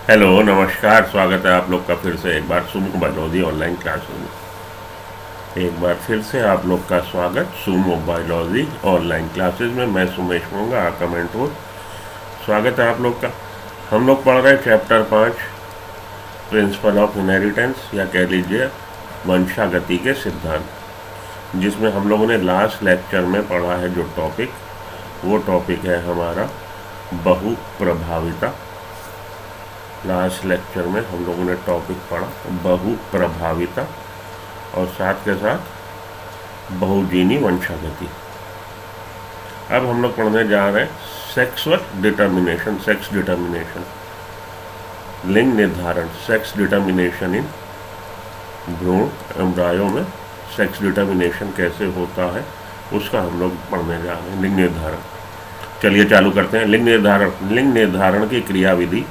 Hello नमस्कार, स्वागत है आप लोग का फिर से एक बार सुमो बायोलॉजी ऑनलाइन क्लासेस में। एक बार फिर से आप लोग का स्वागत सुमो बायोलॉजी ऑनलाइन क्लासेस में। मैं सुमेश होऊंगा, आपका मेंटोर। स्वागत है आप लोग का। हम लोग पढ़ रहे हैं चैप्टर 5, प्रिंसिपल ऑफ इनहेरिटेंस, या कह लीजिए वंशागति के सिद्धांत, जिसमें हम लोगों ने लास्ट लेक्चर में पढ़ा है जो टॉपिक, वो टॉपिक है हमारा बहुप्रभाविता। लास्ट लेक्चर में हम लोगों ने टॉपिक पढ़ा बहुप्रभाविता और साथ के साथ बहुजीनी वंशागति। अब हम लोग पढ़ने जा रहे हैं सेक्सुअल डिटर्मिनेशन, सेक्स डिटर्मिनेशन, लिंग निर्धारण, सेक्स डिटर्मिनेशन इन भ्रूण एम्ब्रायो में सेक्स डिटर्मिनेशन कैसे होता है उसका हम लोग पढ़ने जा रहे हैं। लिंग निर्धारण, चलिए चालू करते हैं। लिंग निर्धारण। लिंग निर्धारण की क्रियाविधि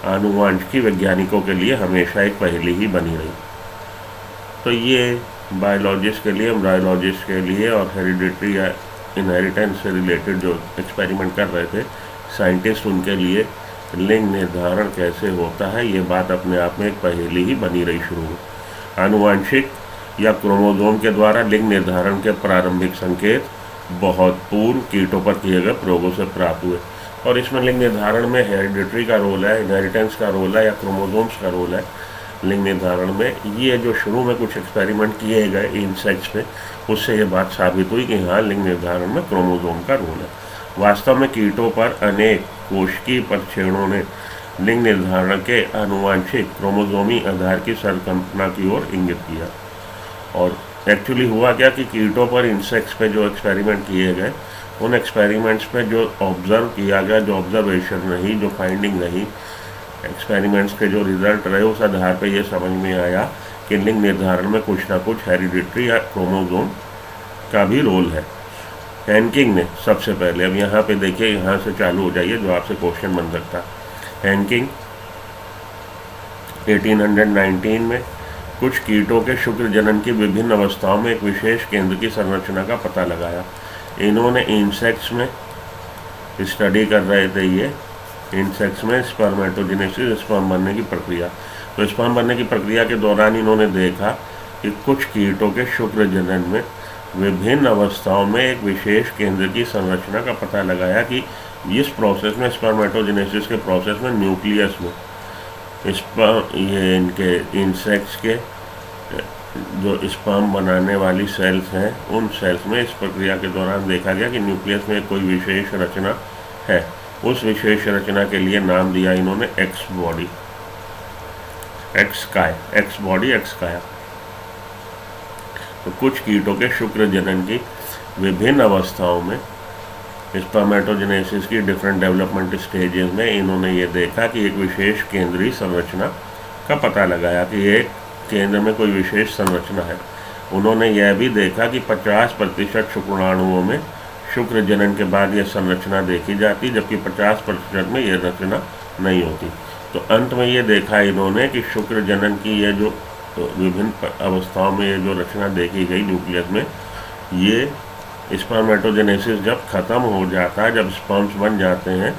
आनुवांशिकी वैज्ञानिकों के लिए हमेशा एक पहेली ही बनी रही। तो ये बायोलॉजिस्ट के लिए, एम्ब्रायोलॉजिस्ट के लिए और हेरिडिटरी या इनहेरिटेंस से रिलेटेड जो एक्सपेरिमेंट कर रहे थे साइंटिस्ट, उनके लिए लिंग निर्धारण कैसे होता है ये बात अपने आप में एक पहेली ही बनी रही शुरू में। आनुवांशिक या क्रोमोसोम के द्वारा लिंग निर्धारण के प्रारंभिक संकेत बहुत पूर्व कीटों पर किए गए प्रयोगों से प्राप्त हुए, और इसमें लिंग निर्धारण में हेरिडिटरी का रोल है, इनहेरिटेंस का रोल है या क्रोमोसोम्स का रोल है। लिंग निर्धारण में ये जो शुरू में कुछ एक्सपेरिमेंट किए गए इंसेक्ट्स पे, उससे ये बात साबित हुई कि हाँ, लिंग निर्धारण में क्रोमोसोम का रोल है। वास्तव में कीटों पर अनेक कोशिकीय परीक्षणों ने लिंग निर्धारण के आनुवांशिक क्रोमोसोमी आधार की संकल्पना की ओर इंगित किया। और एक्चुअली हुआ क्या कि कीटों पर, इंसेक्ट्स पे जो एक्सपेरिमेंट किए गए, उन एक्सपेरिमेंट्स पे जो ऑब्ज़र्व किया गया, जो ऑब्जर्वेशन रही, जो फाइंडिंग रही, एक्सपेरिमेंट्स के जो रिजल्ट रहे, उस आधार पे ये समझ में आया कि लिंग निर्धारण में कुछ ना कुछ हेरिडिटरी या क्रोमोसोम का भी रोल है। हैंकिंग ने सबसे पहले, अब यहाँ पे देखिए, यहाँ से चालू हो जाइए जो आपसे क्वेश्चन बन सकता है। हैंकिंग 1819 में कुछ कीटों के शुक्र जनन की विभिन्न अवस्थाओं में एक विशेष केंद्र की संरचना का पता लगाया। इन्होंने इंसेक्ट्स में स्टडी कर रहे थे, ये इंसेक्ट्स में स्पर्मेटोजेनेसिस, स्पर्म बनने की प्रक्रिया। तो स्पर्म बनने की प्रक्रिया के दौरान इन्होंने देखा कि कुछ कीटों के शुक्र जनन में विभिन्न अवस्थाओं में एक विशेष केंद्र की संरचना का पता लगाया कि इस प्रोसेस में, स्पर्मेटोजेनेसिस के प्रोसेस में, न्यूक्लियस में ये इनके इंसेक्ट्स के जो स्पर्म बनाने वाली सेल्स हैं, उन सेल्स में इस प्रक्रिया के दौरान देखा गया कि न्यूक्लियस में कोई विशेष रचना है। उस विशेष रचना के लिए नाम दिया इन्होंने एक्स बॉडी, एक्स काय, एक्स बॉडी, एक्स काया। तो कुछ कीटों के शुक्र जनन की विभिन्न अवस्थाओं में, स्पर्मेटोजेनेसिस की डिफरेंट डेवलपमेंट स्टेजेस में, इन्होंने ये देखा कि एक विशेष केंद्रीय संरचना का पता लगाया कि एक केंद्र में कोई विशेष संरचना है। उन्होंने यह भी देखा कि 50% शुक्राणुओं में शुक्र जनन के बाद यह संरचना देखी जाती, जबकि 50% में यह रचना नहीं होती। तो अंत में ये देखा इन्होंने कि शुक्र जनन की ये जो विभिन्न अवस्थाओं में ये जो रचना देखी गई न्यूक्लियस में, ये स्पर्मेटोजेनेसिस जब ख़त्म हो जाता है, जब स्पर्म्स बन जाते हैं,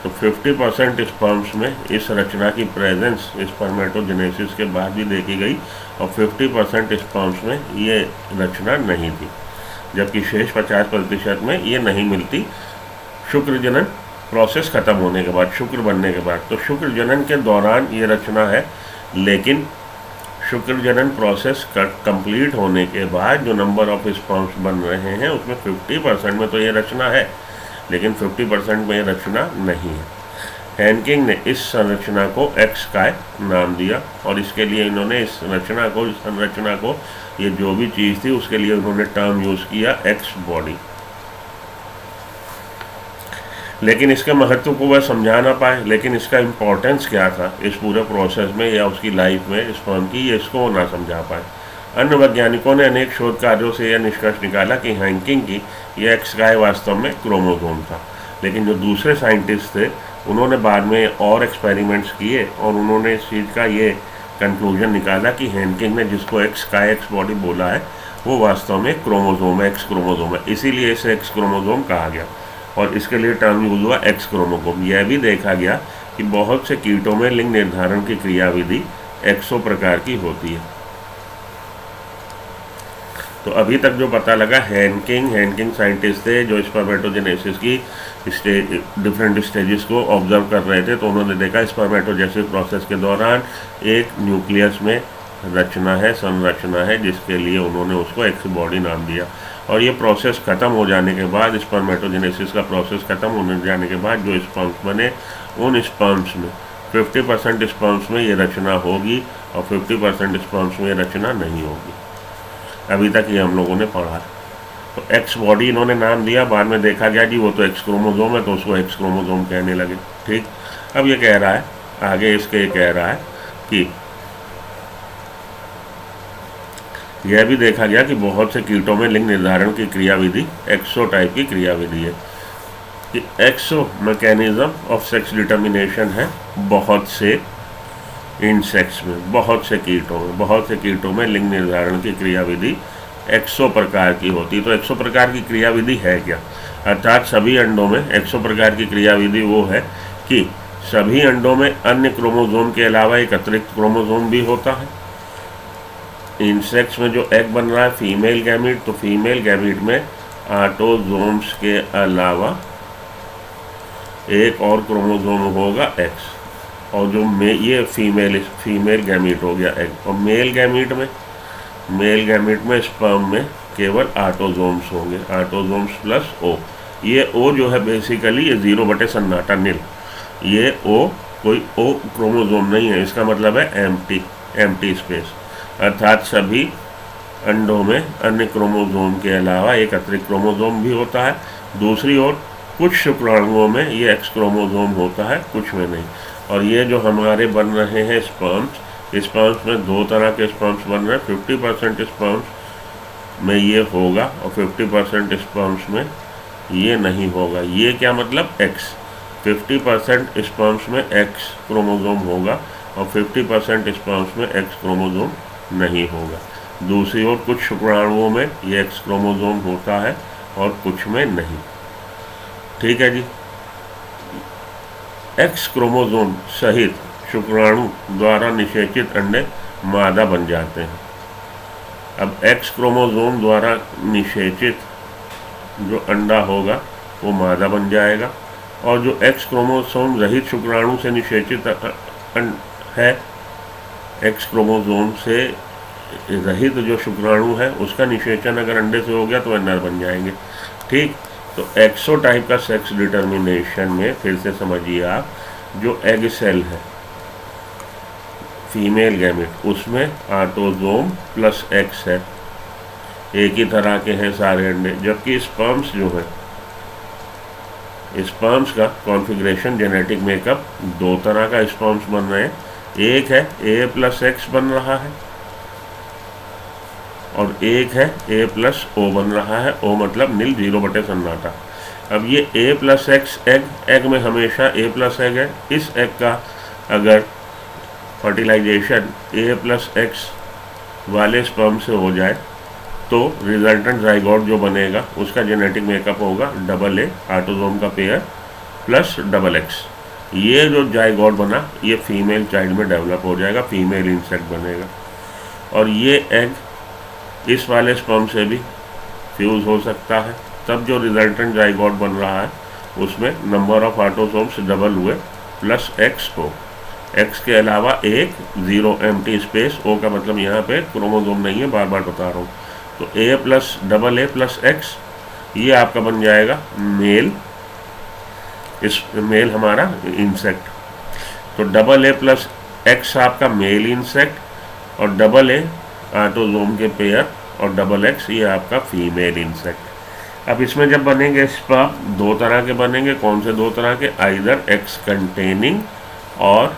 तो 50% स्पर्म्स में इस रचना की प्रेजेंस स्पर्मेटोजेनेसिस के बाद भी देखी गई, और 50% स्पर्म्स में ये रचना नहीं थी, जबकि शेष 50% में ये नहीं मिलती शुक्र जनन प्रोसेस ख़त्म होने के बाद, शुक्र बनने के बाद। तो शुक्र जनन के दौरान ये रचना है, लेकिन शुक्र जनन प्रोसेस कंप्लीट होने के बाद जो नंबर ऑफ स्पर्म्स बन रहे हैं उसमें 50% में तो ये रचना है, लेकिन 50% में ये रचना नहीं है। हैंकिंग ने इस संरचना को एक्स काय नाम दिया, और इसके लिए इन्होंने इस रचना को, इस संरचना को, ये जो भी चीज़ थी उसके लिए उन्होंने टर्म यूज़ किया एक्स बॉडी। लेकिन इसके महत्व को वह समझा ना पाए, लेकिन इसका इम्पोर्टेंस क्या था इस पूरे प्रोसेस में या उसकी लाइफ में स्पर्म की, ये इसको ना समझा पाए। अन्य वैज्ञानिकों ने अनेक शोध कार्यों से यह निष्कर्ष निकाला कि हैंकिंग की यह एक्स काय वास्तव में क्रोमोसोम था। लेकिन जो दूसरे साइंटिस्ट थे उन्होंने बाद में और एक्सपेरिमेंट्स किए और उन्होंने इस चीज़ का ये कंक्लूजन निकाला कि हैंकिंग ने जिसको एक्स काय, एक्स बॉडी बोला है, वो वास्तव में क्रोमोसोम है, एक्स क्रोमोसोम है, इसीलिए इसे एक्स क्रोमोसोम कहा गया और इसके लिए टर्म यूज हुआ एक्स क्रोमोसोम। यह भी देखा गया कि बहुत से कीटों में लिंग निर्धारण की क्रियाविधि 100 प्रकार की होती है। तो अभी तक जो पता लगा, हैनकिंग साइंटिस्ट थे जो स्पर्मेटोजेनेसिस की डिफरेंट स्टेजेस को ऑब्जर्व कर रहे थे। तो उन्होंने देखा स्पर्मेटोजेनेसिस प्रोसेस के दौरान एक न्यूक्लियस में रचना है, संरचना है, जिसके लिए उन्होंने उसको एक्स बॉडी नाम दिया। और ये प्रोसेस ख़त्म हो जाने के बाद, स्पर्मेटोजेनेसिस का प्रोसेस ख़त्म होने जाने के बाद जो स्पर्म्स बने, उन स्पर्म्स में 50% स्पर्म्स में ये रचना होगी और 50% स्पर्म्स में ये रचना नहीं होगी। अभी तक ये हम लोगों ने पढ़ा। तो एक्स बॉडी इन्होंने नाम दिया, बाद में देखा गया जी वो तो एक्स क्रोमोजोम है, तो उसको एक्स क्रोमोजोम कहने लगे। ठीक, अब ये कह रहा है आगे, इसके ये कह रहा है कि यह भी देखा गया कि बहुत से कीटों में लिंग निर्धारण की क्रियाविधि एक्सो टाइप की क्रियाविधि है। कि एक्सो मैकेनिज्म ऑफ सेक्स डिटर्मिनेशन है बहुत से इंसेक्ट्स में, बहुत से कीटों में लिंग निर्धारण की क्रियाविधि 100 प्रकार की होती। तो 100 प्रकार की क्रियाविधि है क्या? अर्थात सभी अंडों में 100 प्रकार की क्रियाविधि वो है कि सभी अंडों में अन्य क्रोमोजोम के अलावा एक अतिरिक्त क्रोमोजोम भी होता है। इंसेक्ट्स में जो एग बन रहा है फीमेल गैमीट, तो फीमेल गैमीट में ऑटोजोम्स के अलावा एक और क्रोमोजोम होगा एक्स, और जो ये फीमेल गैमीट हो गया एग। और मेल गैमीट में स्पर्म में केवल ऑटोजोम्स होंगे, ऑटोजोम्स प्लस ओ। ये ओ जो है बेसिकली ये 0/सन्नाटा नील, ये ओ कोई ओ क्रोमोजोम नहीं है, इसका मतलब है एम्प्टी स्पेस। अर्थात सभी अंडों में अन्य क्रोमोजोम के अलावा एक अतिरिक्त क्रोमोजोम भी होता है। दूसरी ओर कुछ शुक्राणुओं में ये एक्स क्रोमोजोम होता है, कुछ में नहीं। और ये जो हमारे बन रहे हैं स्पर्म्स में दो तरह के स्पर्म्स बन रहे हैं। 50% स्पर्म्स में ये होगा और 50% स्पर्म्स में ये नहीं होगा। ये क्या मतलब? एक्स 50% स्पर्म्स में एक्स क्रोमोजोम होगा और 50% स्पर्म्स में एक्स क्रोमोजोम नहीं होगा। दूसरी ओर कुछ शुक्राणुओं में ये एक्स क्रोमोजोम होता है और कुछ में नहीं। ठीक है जी। एक्स क्रोमोजोम सहित शुक्राणु द्वारा निषेचित अंडे मादा बन जाते हैं। अब एक्स क्रोमोजोम द्वारा निषेचित जो अंडा होगा वो मादा बन जाएगा, और जो एक्स क्रोमोसोम रहित शुक्राणु से निषेचित है, एक्स क्रोमोसोम से रहित जो शुक्राणु है उसका निषेचन अगर अंडे से हो गया तो वह नर बन जाएंगे। ठीक, तो एक्सो टाइप का सेक्स डिटर्मिनेशन में फिर से समझिए आप, जो एग सेल है फीमेल गैमेट, उसमें ऑटोजोम प्लस एक्स है, एक ही तरह के हैं सारे अंडे। जबकि स्पर्म्स जो है, स्पर्म्स का कॉन्फ़िगरेशन जेनेटिक मेकअप दो तरह का स्पर्म्स बन रहे हैं। एक है A+X बन रहा है और एक है A+O बन रहा है। O मतलब नील, 0/सन्नाटा। अब ये A+X एग में हमेशा A+ एग है। इस एग का अगर फर्टिलाइजेशन A+X वाले स्पर्म से हो जाए तो रिजल्टेंट जाइगोट जो बनेगा उसका जेनेटिक मेकअप होगा AA ऑटोजोम का पेयर प्लस XX। ये जो जाइगोट बना ये फीमेल चाइल्ड में डेवलप हो जाएगा, फीमेल इंसेक्ट बनेगा। और ये एग इस वाले स्पर्म से भी फ्यूज़ हो सकता है, तब जो रिजल्टेंट जाइगोट बन रहा है उसमें नंबर ऑफ ऑटोसोम्स डबल हुए प्लस एक्स हो। एक्स के अलावा एक 0 एम्प्टी स्पेस, ओ का मतलब यहाँ पे क्रोमोसोम नहीं है, बार बार बता रहा हूँ। तो AA+XX ये आपका बन जाएगा मेल, इस मेल हमारा इंसेक्ट। तो AA+X आपका मेल इंसेक्ट और AA ऑटोजोम के पेयर और XX ये आपका फीमेल इंसेक्ट। अब इसमें जब बनेंगे स्पर्म दो तरह के बनेंगे। कौन से दो तरह के? आइदर एक्स कंटेनिंग और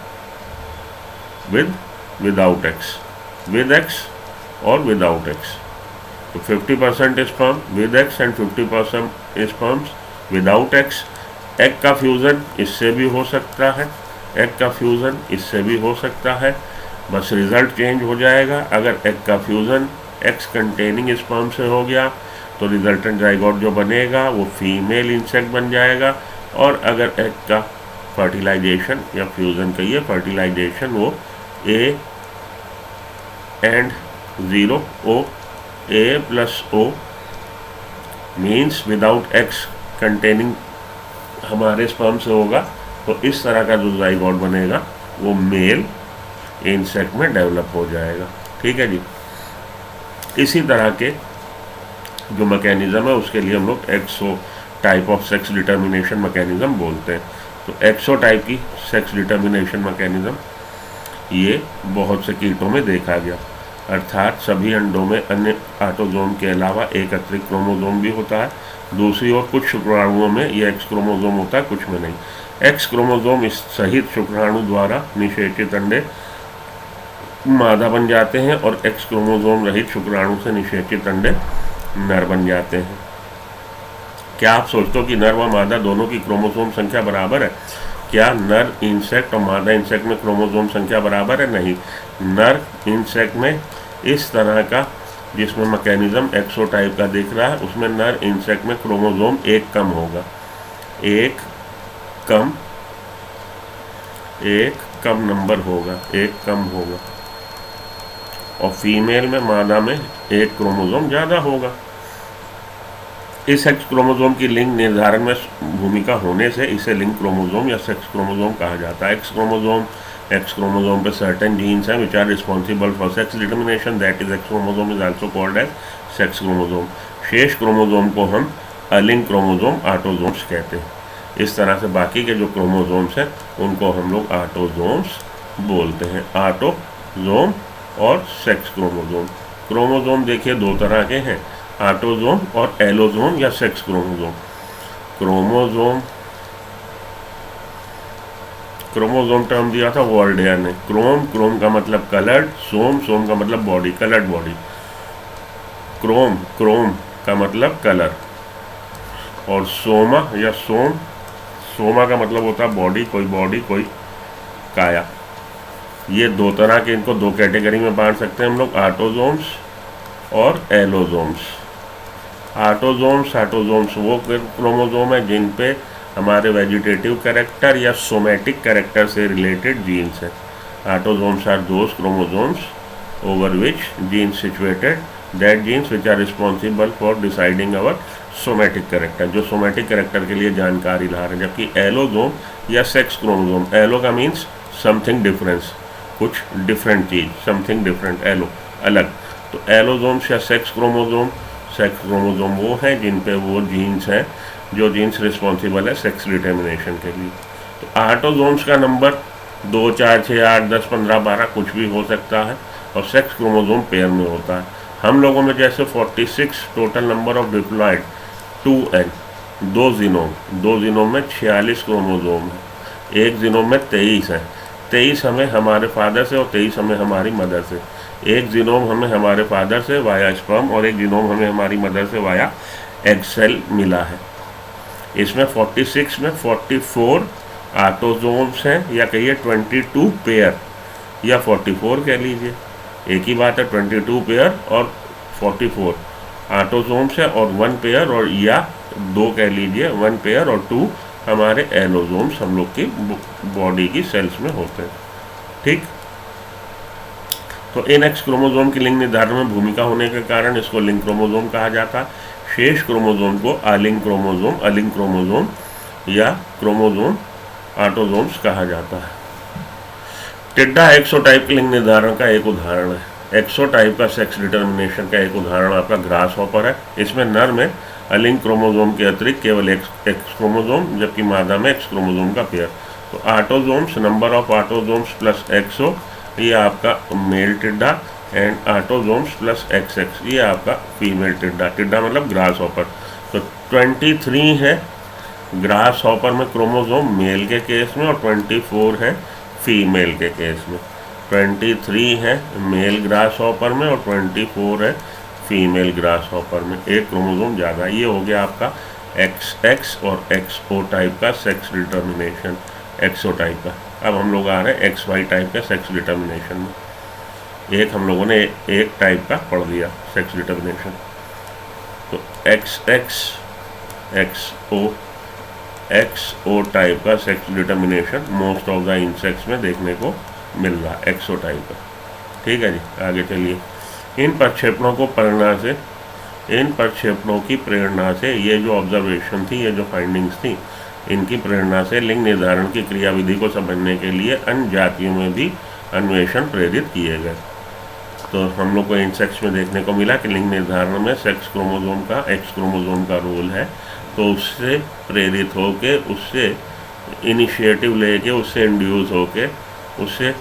विदाउट एक्स, विद एक्स और विदाउट एक्स। तो 50% sperm with x and 50% sperms without x. Egg का फ्यूज़न इससे भी हो सकता है, एग का फ्यूज़न इससे भी हो सकता है, बस रिज़ल्ट चेंज हो जाएगा। अगर एग का फ्यूज़न एक्स कंटेनिंग स्पर्म से हो गया तो रिजल्टेंट जाइगोट जो बनेगा वो फीमेल इंसेक्ट बन जाएगा, और अगर एग का फर्टिलाइजेशन या फ्यूज़न कहिए, फर्टिलाइजेशन वो A and 0 O, A plus O means without X containing हमारे स्पर्म से होगा, तो इस तरह का जो ज़ाइगोट बनेगा वो मेल इंसेक्ट में डेवलप हो जाएगा। ठीक है जी। इसी तरह के जो मैकेनिज़्म है उसके लिए हम लोग XO type of sex determination mechanism बोलते हैं। तो एक्सो टाइप की सेक्स डिटर्मिनेशन मैकेनिज़्म ये बहुत से कीटों में देखा गया, अर्थात सभी अंडों में अन्य ऑटोजोम के अलावा एक अतिरिक्त क्रोमोजोम भी होता है। दूसरी ओर कुछ शुक्राणुओं में यह एक्स क्रोमोजोम होता है, कुछ में नहीं। एक्स क्रोमोजोम इस सहित शुक्राणु द्वारा निषेचित अंडे मादा बन जाते हैं और एक्स क्रोमोजोम रहित शुक्राणु से निषेचित अंडे नर बन जाते हैं। क्या आप सोचते हो कि नर व मादा दोनों की क्रोमोसोम संख्या बराबर है? क्या नर इंसेक्ट और मादा इंसेक्ट में क्रोमोसोम संख्या बराबर है? नहीं। नर इंसेक्ट में इस तरह का जिसमें मैकेनिज्म एक्सोटाइप का दिख रहा है, उसमें नर इंसेक्ट में क्रोमोसोम एक कम होगा, एक कम नंबर होगा, एक कम होगा। और फीमेल में, मादा में एक क्रोमोसोम ज़्यादा होगा। इस एक्स क्रोमोसोम की लिंग निर्धारण में भूमिका होने से इसे लिंग क्रोमोसोम या सेक्स क्रोमोसोम कहा जाता है। एक्स क्रोमोसोम पे सर्टेन जीन्स हैं which are responsible for sex determination, that is X chromosome is also called as sex chromosome. शेष क्रोमोसोम को हम अलिंग क्रोमोसोम, ऑटोजोम्स कहते हैं। इस तरह से बाकी के जो क्रोमोसोम्स हैं उनको हम लोग ऑटोजोम्स बोलते हैं। ऑटोजोम और सेक्स क्रोमोसोम। क्रोमोसोम देखिए दो तरह के हैं, ऑटोजोम और एलोजोम या सेक्स क्रोमोसोम। क्रोमोसोम टर्म दिया था वॉल्डेयर ने। क्रोम का मतलब कलर्ड, सोम का मतलब बॉडी, कलर्ड बॉडी। क्रोम का मतलब कलर, और सोमा का मतलब होता है बॉडी, कोई काया। ये दो तरह के, इनको दो कैटेगरी में बांट सकते हैं हम लोग, ऑटोजोम्स और एलोजोम्स। ऑटोजोम्स वो क्रोमोसोम है जिन पे हमारे वेजिटेटिव कैरेक्टर या सोमेटिक कैरेक्टर से रिलेटेड जीन्स हैं। Autosomes are those chromosomes over which genes situated, that genes which are responsible for deciding our somatic character, जो सोमेटिक कैरेक्टर के लिए जानकारी ला रहे हैं। जबकि एलोजोम या सेक्स क्रोमोसोम, एलो का मीन्स समथिंग डिफरेंस, कुछ डिफरेंट चीज़, समथिंग डिफरेंट, एलो अलग। तो एलोजोम्स या सेक्स क्रोमोसोम वो हैं जिन पे वो जीन्स हैं जो जीन्स रिस्पॉन्सिबल है सेक्स डिटर्मिनेशन के लिए। तो ऑटोजोम्स का नंबर 2, 4, 6, 8, 10, 15, 12 कुछ भी हो सकता है, और सेक्स क्रोमोसोम पेयर में होता है। हम लोगों में जैसे 46 total number of diploid 2n, दो जीनोम में 46 क्रोमोसोम है। एक जीनोम में 23 है। 23 हमें हमारे फादर से और 23 हमें हमारी मदर से। एक जीनोम हमें हमारे फादर से वाया स्पर्म और एक जीनोम हमें हमारी मदर से वाया एग सेल मिला है। इसमें 46 में 44 ऑटोजोम्स हैं, या कहिए 22 पेयर, या 44 कह लीजिए, एक ही बात है। 22 पेयर और 44 ऑटोजोम्स है, और 1 पेयर, और या 2 कह लीजिए, 1 पेयर और 2 हमारे एलोजोम्स हम लोग की बॉडी की सेल्स में होते हैं। ठीक, तो इन एक्स क्रोमोसोम की लिंग निर्धारण में भूमिका होने के कारण इसको लिंग क्रोमोसोम कहा जाता है। शेष क्रोमोसोम को अलिंग क्रोमोसोम या क्रोमोसोम ऑटोजोम्स कहा जाता है। टिड्डा एक्सोटाइप लिंग निर्धारण का एक उदाहरण है। एक्सोटाइप का सेक्स डिटर्मिनेशन का एक उदाहरण आपका ग्रास हॉपर है। इसमें नर में अलिंग क्रोमोसोम के अतिरिक्त केवल एक्स क्रोमोसोम, जबकि मादा में एक्स क्रोमोसोम का पेयर। तो autosomes, number of autosomes plus XO, ये आपका मेल टिड्डा, एंड ऑटोजोम्स प्लस एक्स, ये आपका फीमेल टिड्डा मतलब ग्रास हॉपर। तो 23 है ग्रास हॉपर में क्रोमोसोम मेल के केस में, और 24 है फीमेल के केस में। 23 है मेल ग्रास हॉपर में और 24 है फीमेल ग्रास हॉपर में, एक क्रोमोसोम ज़्यादा। ये हो गया आपका XX और XO टाइप का सेक्स डिटर्मिनेशन, एक्सो टाइप का। अब हम लोग आ रहे हैं XY टाइप का सेक्स डिटर्मिनेशन में। एक हम लोगों ने एक टाइप का पढ़ दिया सेक्स डिटर्मिनेशन। तो XX, XO, एक्सओ टाइप का sex determination most of the insects में देखने को मिल रहा है, एक्सओ टाइप का। ठीक है जी, आगे चलिए। इन प्रक्षेपणों की प्रेरणा से ये जो ऑब्जर्वेशन थी, ये जो फाइंडिंग्स थी, इनकी प्रेरणा से लिंग निर्धारण की क्रियाविधि को समझने के लिए अन्य जातियों में भी अन्वेषण प्रेरित किए गए। तो हम लोग को इंसेक्ट्स में देखने को मिला कि लिंग निर्धारण में सेक्स क्रोमोसोम का, एक्स क्रोमोसोम का रोल है। तो उससे प्रेरित होके, उससे इनिशिएटिव लेके, उससे इंड्यूस होके, उससे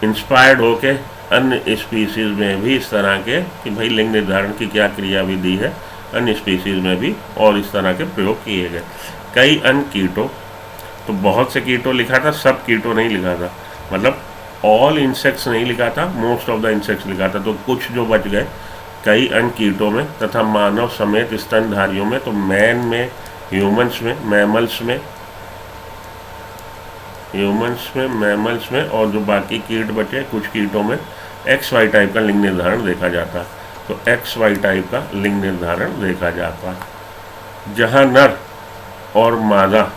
इंस्पायर्ड होके अन्य स्पीसीज़ में भी इस तरह के कि भाई लिंग निर्धारण की क्या क्रियाविधि है, अन्य स्पीसीज़ में भी और इस तरह के प्रयोग किए गए। कई अन्य कीटों, तो बहुत से कीटों लिखा था, सब कीटों नहीं लिखा था, मतलब ऑल इंसेक्ट्स नहीं लिखा था, मोस्ट ऑफ द इंसेक्ट्स लिखा था। तो कुछ जो बच गए कई अन्य कीटों में तथा मानव समेत स्तनधारियों में, तो मैन में, ह्यूमंस में, मैमल्स में और जो बाकी कीट बचे कुछ कीटों में XY टाइप का लिंग निर्धारण देखा जाता है। तो XY टाइप का लिंग निर्धारण देखा जाता है, जहाँ नर और मादा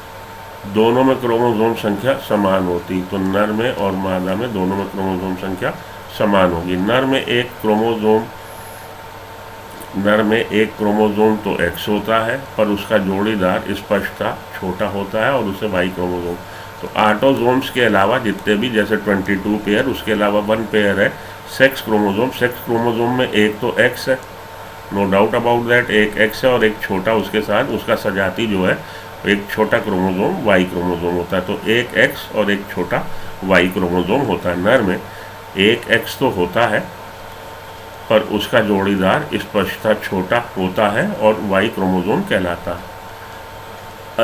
दोनों में क्रोमोसोम संख्या समान होती। तो नर में और मादा में दोनों में क्रोमोसोम संख्या समान होगी। नर में एक क्रोमोसोम तो X होता है, पर उसका जोड़ीदार स्पष्टता छोटा होता है और उसे Y क्रोमोसोम। तो ऑटोसोम्स के अलावा जितने भी, जैसे 22 पेयर, उसके अलावा 1 पेयर है सेक्स क्रोमोसोम। सेक्स क्रोमोसोम में एक तो X है, नो डाउट अबाउट दैट, एक X है और एक छोटा उसके साथ उसका सजाती जो है, एक छोटा क्रोमोसोम Y क्रोमोसोम होता है। तो एक X और एक छोटा Y क्रोमोसोम होता है। नर में एक X तो होता है, पर उसका जोड़ीदार स्पष्टता छोटा होता है और Y क्रोमोसोम कहलाता है।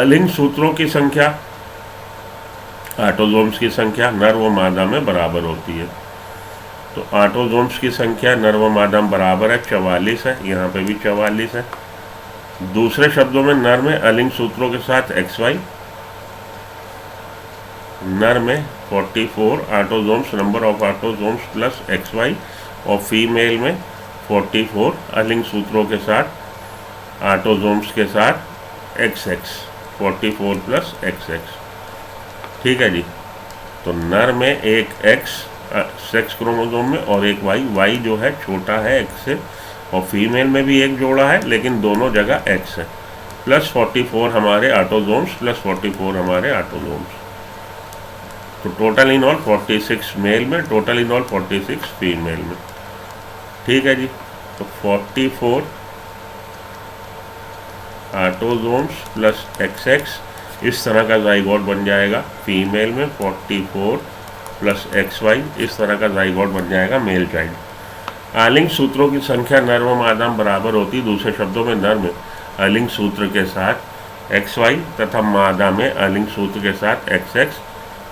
अलिंग सूत्रों की संख्या, ऑटोसोम्स की संख्या नर व मादा में बराबर होती है। तो ऑटोसोम्स की संख्या नर व मादा में बराबर है, 44 है, यहाँ पे भी 44 है। दूसरे शब्दों में नर में अलिंग सूत्रों के साथ XY, नर में 44 autosomes, number of autosomes plus XY, और फीमेल में 44 अलिंग सूत्रों के साथ ऑटोसोम्स के साथ XX, 44 प्लस XX। ठीक है जी। तो नर में एक X सेक्स क्रोमोसोम में और एक Y जो है छोटा है X से, और फीमेल में भी एक जोड़ा है लेकिन दोनों जगह X है, प्लस 44 हमारे ऑटोसोम्स, प्लस 44 हमारे ऑटोसोम्स। तो टोटल इन ऑल 46 मेल में, टोटल इन ऑल 46 फीमेल में। ठीक है जी। तो 44 ऑटोसोम्स प्लस XX, इस तरह का जाइगोट बन जाएगा फीमेल में। 44 प्लस XY, इस तरह का जाइगोट बन जाएगा मेल चाइल्ड। आलिंग सूत्रों की संख्या नर व मादा में बराबर होती। दूसरे शब्दों में नर में अलिंग सूत्र के साथ XY तथा मादा में अलिंग सूत्र के साथ XX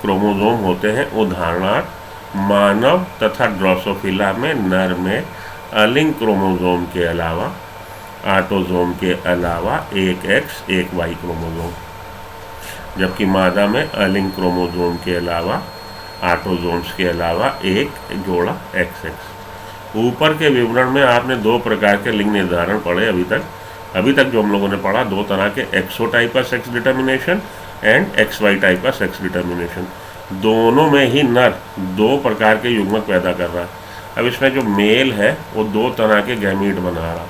क्रोमोसोम होते हैं। उदाहरणार्थ मानव तथा ड्रोसोफिला में नर में अलिंग क्रोमोसोम के अलावा, ऑटोसोम के अलावा एक X एक Y क्रोमोसोम, जबकि मादा में अलिंग क्रोमोसोम के अलावा, ऑटोसोम्स के अलावा एक जोड़ा XX। ऊपर के विवरण में आपने दो प्रकार के लिंग निर्धारण पढ़े अभी तक जो हम लोगों ने पढ़ा, दो तरह के एक्सो टाइप का sex determination and XY type का सेक्स डिटर्मिनेशन। दोनों में ही नर दो प्रकार के युग्मक पैदा कर रहा है। अब इसमें जो मेल है वो दो तरह के गैमीट बना रहा है,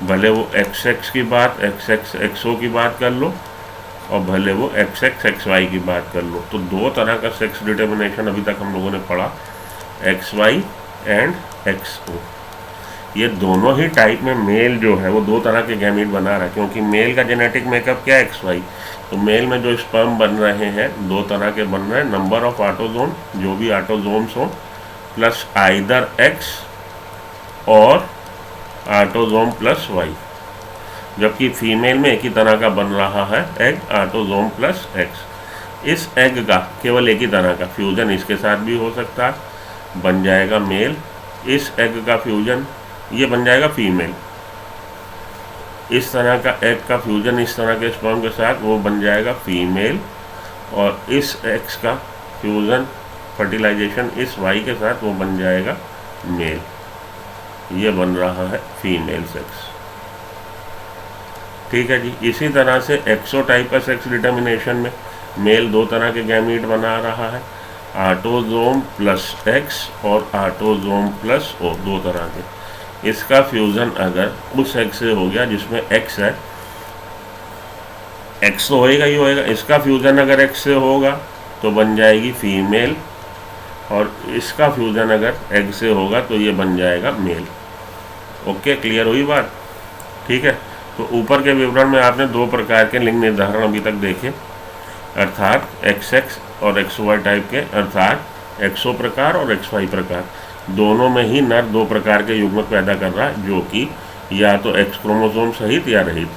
भले वो XX की बात, XX XO की बात कर लो, और भले वो XX XY की बात कर लो। तो दो तरह का सेक्स डिटर्मिनेशन अभी तक हम लोगों ने पढ़ा, XY एंड XO। ये दोनों ही टाइप में मेल जो है वो दो तरह के गैमीट बना रहा है, क्योंकि मेल का जेनेटिक मेकअप क्या है, XY। तो मेल में जो स्पर्म बन रहे हैं दो तरह के बन रहे हैं, नंबर ऑफ ऑटोसोम, जो भी ऑटोसोम्स हो, प्लस आइदर X और ऑटोसोम प्लस Y। जबकि फीमेल में एक ही तरह का बन रहा है एग, ऑटोसोम प्लस X। इस एग का केवल एक ही तरह का फ्यूजन इसके साथ भी हो सकता है, बन जाएगा मेल। इस एग का फ्यूजन ये बन जाएगा फीमेल। इस तरह का एग का फ्यूजन इस तरह के स्पर्म के साथ वो बन जाएगा फीमेल, और इस X का फ्यूजन फर्टिलाइजेशन इस Y के साथ वो बन जाएगा मेल। ये बन रहा है फीमेल सेक्स। ठीक है जी। इसी तरह से एक्सोटाइप का सेक्स डिटर्मिनेशन में मेल दो तरह के गैमीट बना रहा है, ऑटोजोम प्लस एक्स और ऑटोजोम प्लस ओ, दो तरह के। इसका फ्यूज़न अगर उस एक्स से हो गया जिसमें एक्स है, एक्स तो होएगा ही होएगा, इसका फ्यूज़न अगर एक्स से होगा तो बन जाएगी फीमेल, और इसका फ्यूज़न अगर एग से होगा तो ये बन जाएगा मेल। ओके, क्लियर हुई बात? ठीक है। तो ऊपर के विवरण में आपने दो प्रकार के लिंग निर्धारण अभी तक देखे, अर्थात XX और XY टाइप के, अर्थात एक्सो प्रकार और XY प्रकार। दोनों में ही नर दो प्रकार के युग्मक पैदा कर रहा है, जो कि या तो एक्स क्रोमोसोम सहित या रहित।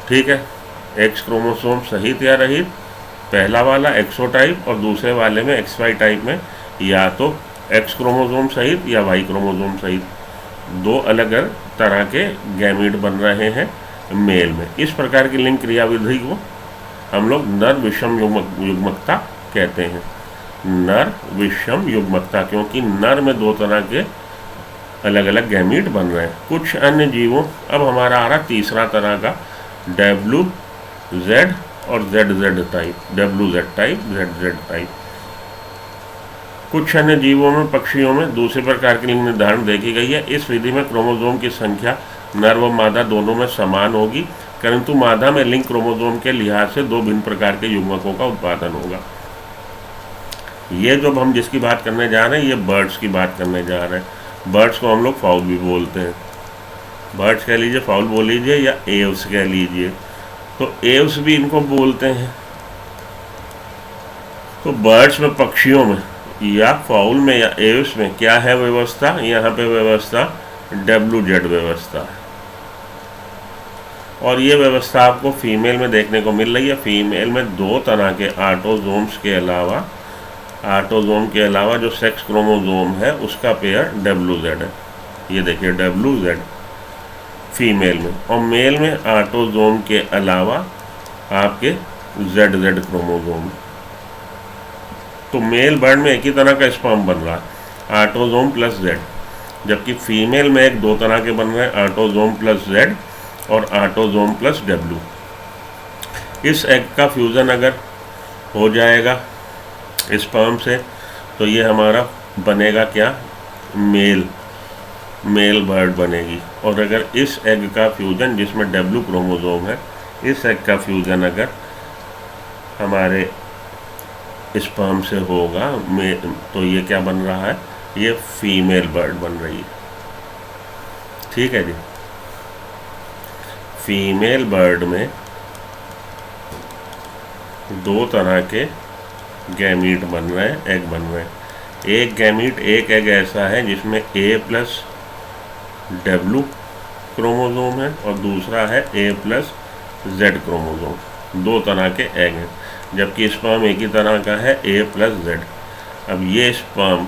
ठीक है, एक्स क्रोमोसोम सहित या रहित, पहला वाला एक्सो टाइप, और दूसरे वाले में XY टाइप में या तो एक्स क्रोमोसोम सहित या वाई क्रोमोसोम सहित, दो अलग अलग तरह के गैमीट बन रहे हैं मेल में। इस प्रकार की लिंग क्रियाविधि को हम लोग नर विषम युग्मकता कहते हैं। नर विषम युग्मकता, क्योंकि नर में दो तरह के अलग अलग गैमीट बन रहे हैं। कुछ अन्य जीवों, अब हमारा आ रहा तीसरा तरह का, WZ और ZZ type, WZ type, ZZ type. कुछ अन्य जीवों में, पक्षियों में दूसरे प्रकार की लिंग निर्धारण देखी गई है। इस विधि में क्रोमोसोम की संख्या नर व मादा दोनों में समान होगी, परंतु मादा में लिंग क्रोमोसोम के लिहाज से दो भिन्न प्रकार के युग्मकों का उत्पादन होगा। ये जो हम जिसकी बात करने जा रहे हैं, ये बर्ड्स की बात करने जा रहे हैं। बर्ड्स को हम लोग फाउल भी बोलते हैं, बर्ड्स कह लीजिए, फाउल बोल लीजिए, या एव्स कह लीजिए। तो एव्स भी इनको बोलते हैं। तो बर्ड्स में, पक्षियों में, या फाउल में या एव्स में क्या है व्यवस्था? यहाँ पे व्यवस्था WZ व्यवस्था है, और ये व्यवस्था आपको फीमेल में देखने को मिल रही है। फीमेल में दो तरह के ऑटोजोम्स के अलावा, ऑटोजोम के अलावा जो सेक्स क्रोमोजोम है उसका पेयर WZ है। ये देखिए WZ फीमेल में, और मेल में ऑटोजोम के अलावा आपके ZZ क्रोमोजोम। तो मेल बर्ड में एक ही तरह का स्पर्म बन रहा है, ऑटोजोम प्लस Z, जबकि फीमेल में एक दो तरह के बन रहे हैं, ऑटोजोम प्लस Z और ऑटोजोम प्लस W। इस एग का फ्यूज़न अगर हो जाएगा स्पर्म से तो ये हमारा बनेगा क्या? मेल बर्ड बनेगी। और अगर इस एग का फ्यूज़न, जिसमें W क्रोमोसोम है, इस एग का फ्यूज़न अगर हमारे स्पर्म से होगा तो ये क्या बन रहा है? ये फीमेल बर्ड बन रही है। ठीक है जी। फीमेल बर्ड में दो तरह के गैमीट बन रहे हैं, एग बन रहे हैं। एक गैमीट, एक एग ऐसा है जिसमें A+W क्रोमोसोम है, और दूसरा है A+Z क्रोमोसोम। दो तरह के एग हैं, जबकि स्पर्म एक ही तरह का है, A+Z। अब ये स्पर्म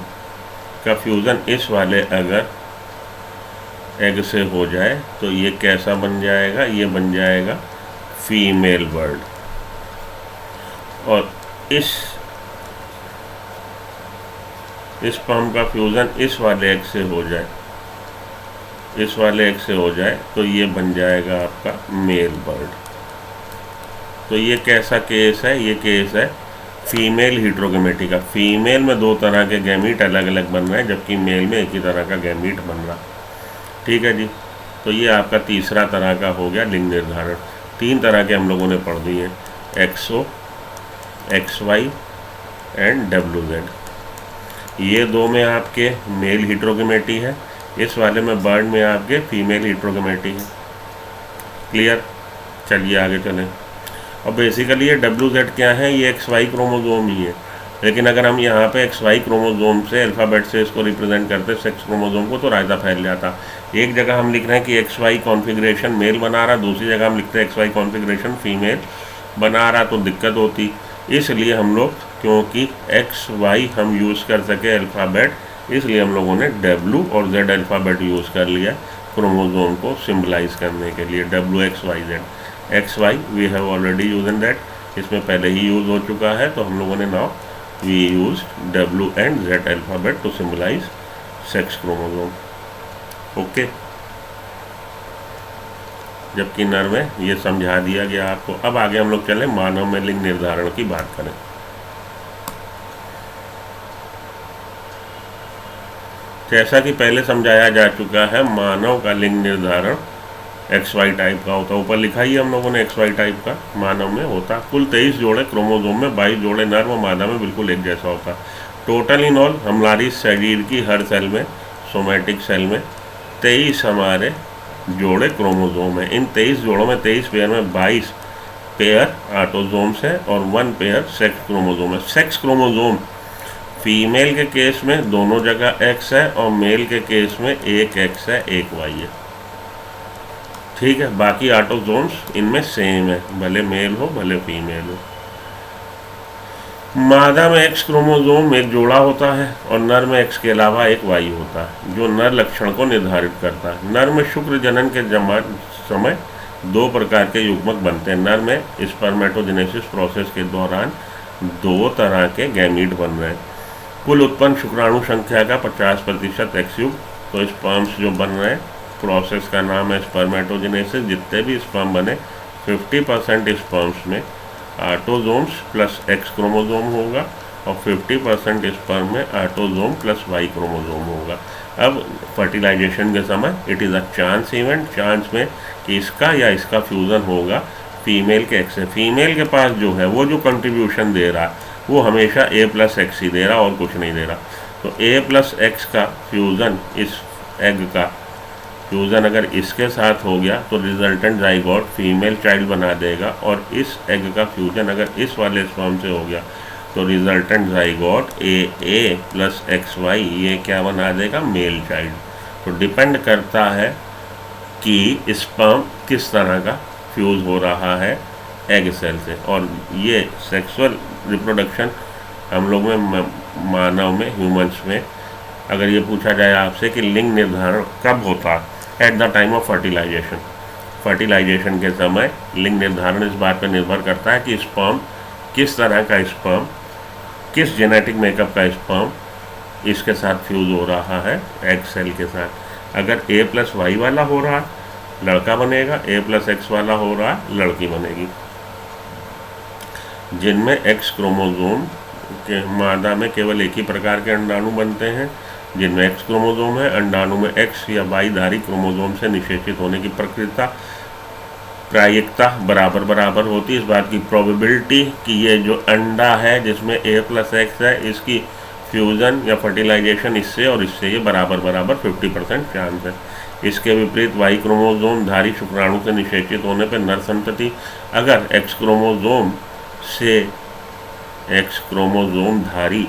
का फ्यूज़न इस वाले अगर एग से हो जाए तो ये कैसा बन जाएगा? ये बन जाएगा फीमेल बर्ड। और इस स्पर्म का फ्यूज़न इस वाले एग से हो जाए, इस वाले एग से हो जाए तो ये बन जाएगा आपका मेल बर्ड। तो ये कैसा केस है? ये केस है फीमेल हेटेरोगैमेटी का। फीमेल में दो तरह के गैमीट अलग अलग बन रहे हैं, जबकि मेल में एक ही तरह का गैमीट बन रहा। ठीक है जी। तो ये आपका तीसरा तरह का हो गया लिंग निर्धारण। तीन तरह के हम लोगों ने पढ़ दिए, एक्सो, XY एंड WZ। ये दो में आपके मेल हेटेरोगैमेटी है, इस वाले में बर्ड में आपके फीमेल हेटेरोगैमेटी है। क्लियर? चलिए आगे चलें। और बेसिकली ये WZ क्या है? ये XY क्रोमोसोम ही है, लेकिन अगर हम यहाँ पे XY क्रोमोसोम से अल्फ़ाबेट से इसको रिप्रेजेंट करते सेक्स क्रोमोसोम को, तो रायता फैल जाता। एक जगह हम लिख रहे हैं कि XY कॉन्फ़िगरेशन मेल बना रहा, दूसरी जगह हम लिखते हैं XY कॉन्फ़िगरेशन फीमेल बना रहा, तो दिक्कत होती। इसलिए हम लोग, क्योंकि XY हम यूज़ कर सके अल्फ़ाबेट, इसलिए हम लोगों ने W और Z अल्फ़ाबेट यूज़ कर लिया क्रोमोसोम को सिम्बलाइज करने के लिए। WXYZ। XY we have already use in that, इसमें पहले ही यूज़ हो चुका है, तो हम लोगों ने now we use W and Z alphabet to symbolise sex chromosome. Okay. जबकि नर में ये समझा दिया गया आपको। अब आगे हम लोग चले मानव में लिंग निर्धारण की बात करें। जैसा कि पहले समझाया जा चुका है, मानव का लिंग निर्धारण XY टाइप का होता है। ऊपर लिखा ही हम लोगों ने XY टाइप का मानव में होता। कुल 23 जोड़े क्रोमोसोम में, 22 जोड़े नर व मादा में बिल्कुल एक जैसा होता। टोटल इन ऑल हमारी शरीर की हर सेल में, सोमैटिक सेल में 23 हमारे जोड़े क्रोमोसोम है। इन 23 जोड़ों में 23 पेयर में 22 पेयर ऑटोसोम्स है और 1 पेयर सेक्स क्रोमोसोम है। सेक्स क्रोमोसोम फीमेल के केस में दोनों जगह X है और मेल के केस में एक X है एक Y है। ठीक है, बाकी ऑटोसोम्स इनमें सेम है, भले मेल हो भले फीमेल हो। मादा में X क्रोमोसोम एक जोड़ा होता है और नर में X के अलावा एक Y होता है, जो नर लक्षण को निर्धारित करता है। नर में शुक्र जनन के समय 2 प्रकार के युग्मक बनते हैं। नर में स्पर्मेटोजेनेसिस प्रोसेस के दौरान 2 तरह के गैमीट बन रहे हैं। कुल उत्पन्न शुक्राणु संख्या का 50% X युग, तो स्पर्म्स जो बन रहे हैं, प्रोसेस का नाम है स्पर्मेटोजेनेसिस। जितने भी स्पर्म बने 50% स्पर्म्स में ऑटोसोम्स प्लस X क्रोमोसोम होगा और 50% स्पर्म में ऑटोसोम प्लस Y क्रोमोसोम होगा। अब फर्टिलाइजेशन के समय it is a chance event, chance में कि इसका या इसका फ्यूज़न होगा फीमेल के X से। फीमेल के पास जो है वो जो कंट्रीब्यूशन दे रहा वो हमेशा A+X ही दे रहा और कुछ नहीं दे रहा। तो A+X का फ्यूज़न, इस एग का फ्यूज़न अगर इसके साथ हो गया तो रिजल्टेंट जाइगोट फीमेल चाइल्ड बना देगा, और इस एग का फ्यूजन अगर इस वाले स्पर्म से हो गया तो रिजल्टेंट जाइगोट AA+XY ये क्या बना देगा, मेल चाइल्ड। तो डिपेंड करता है कि स्पर्म किस तरह का फ्यूज़ हो रहा है एग सेल से। और ये सेक्सुअल रिप्रोडक्शन हम लोग में, मानव में, ह्यूमंस में, अगर ये पूछा जाए आपसे कि लिंग निर्धारण कब होता, at the time of fertilisation. Fertilisation के समय लिंग निर्धारण इस बात पर निर्भर करता है कि स्पर्म किस तरह का स्पर्म, किस जेनेटिक मेकअप का स्पर्म इसके साथ फ्यूज़ हो रहा है एग सेल के साथ। अगर A+Y वाला हो रहा लड़का बनेगा, A+X वाला हो रहा लड़की बनेगी। जिनमें X क्रोमोसोम के मादा में केवल एक ही प्रकार के अंडाणु बनते हैं। जिनमें X क्रोमोसोम है, अंडाणु में X या Y धारी क्रोमोसोम से निषेचित होने की प्रायिकता बराबर बराबर होती है। इस बात की प्रोबेबिलिटी कि ये जो अंडा है जिसमें A+X है, इसकी फ्यूज़न या फर्टिलाइजेशन इससे और इससे ये बराबर बराबर 50% चांस है। इसके विपरीत Y क्रोमोसोम धारी शुक्राणु से निषेचित होने पर नर संतति, अगर X क्रोमोसोम धारी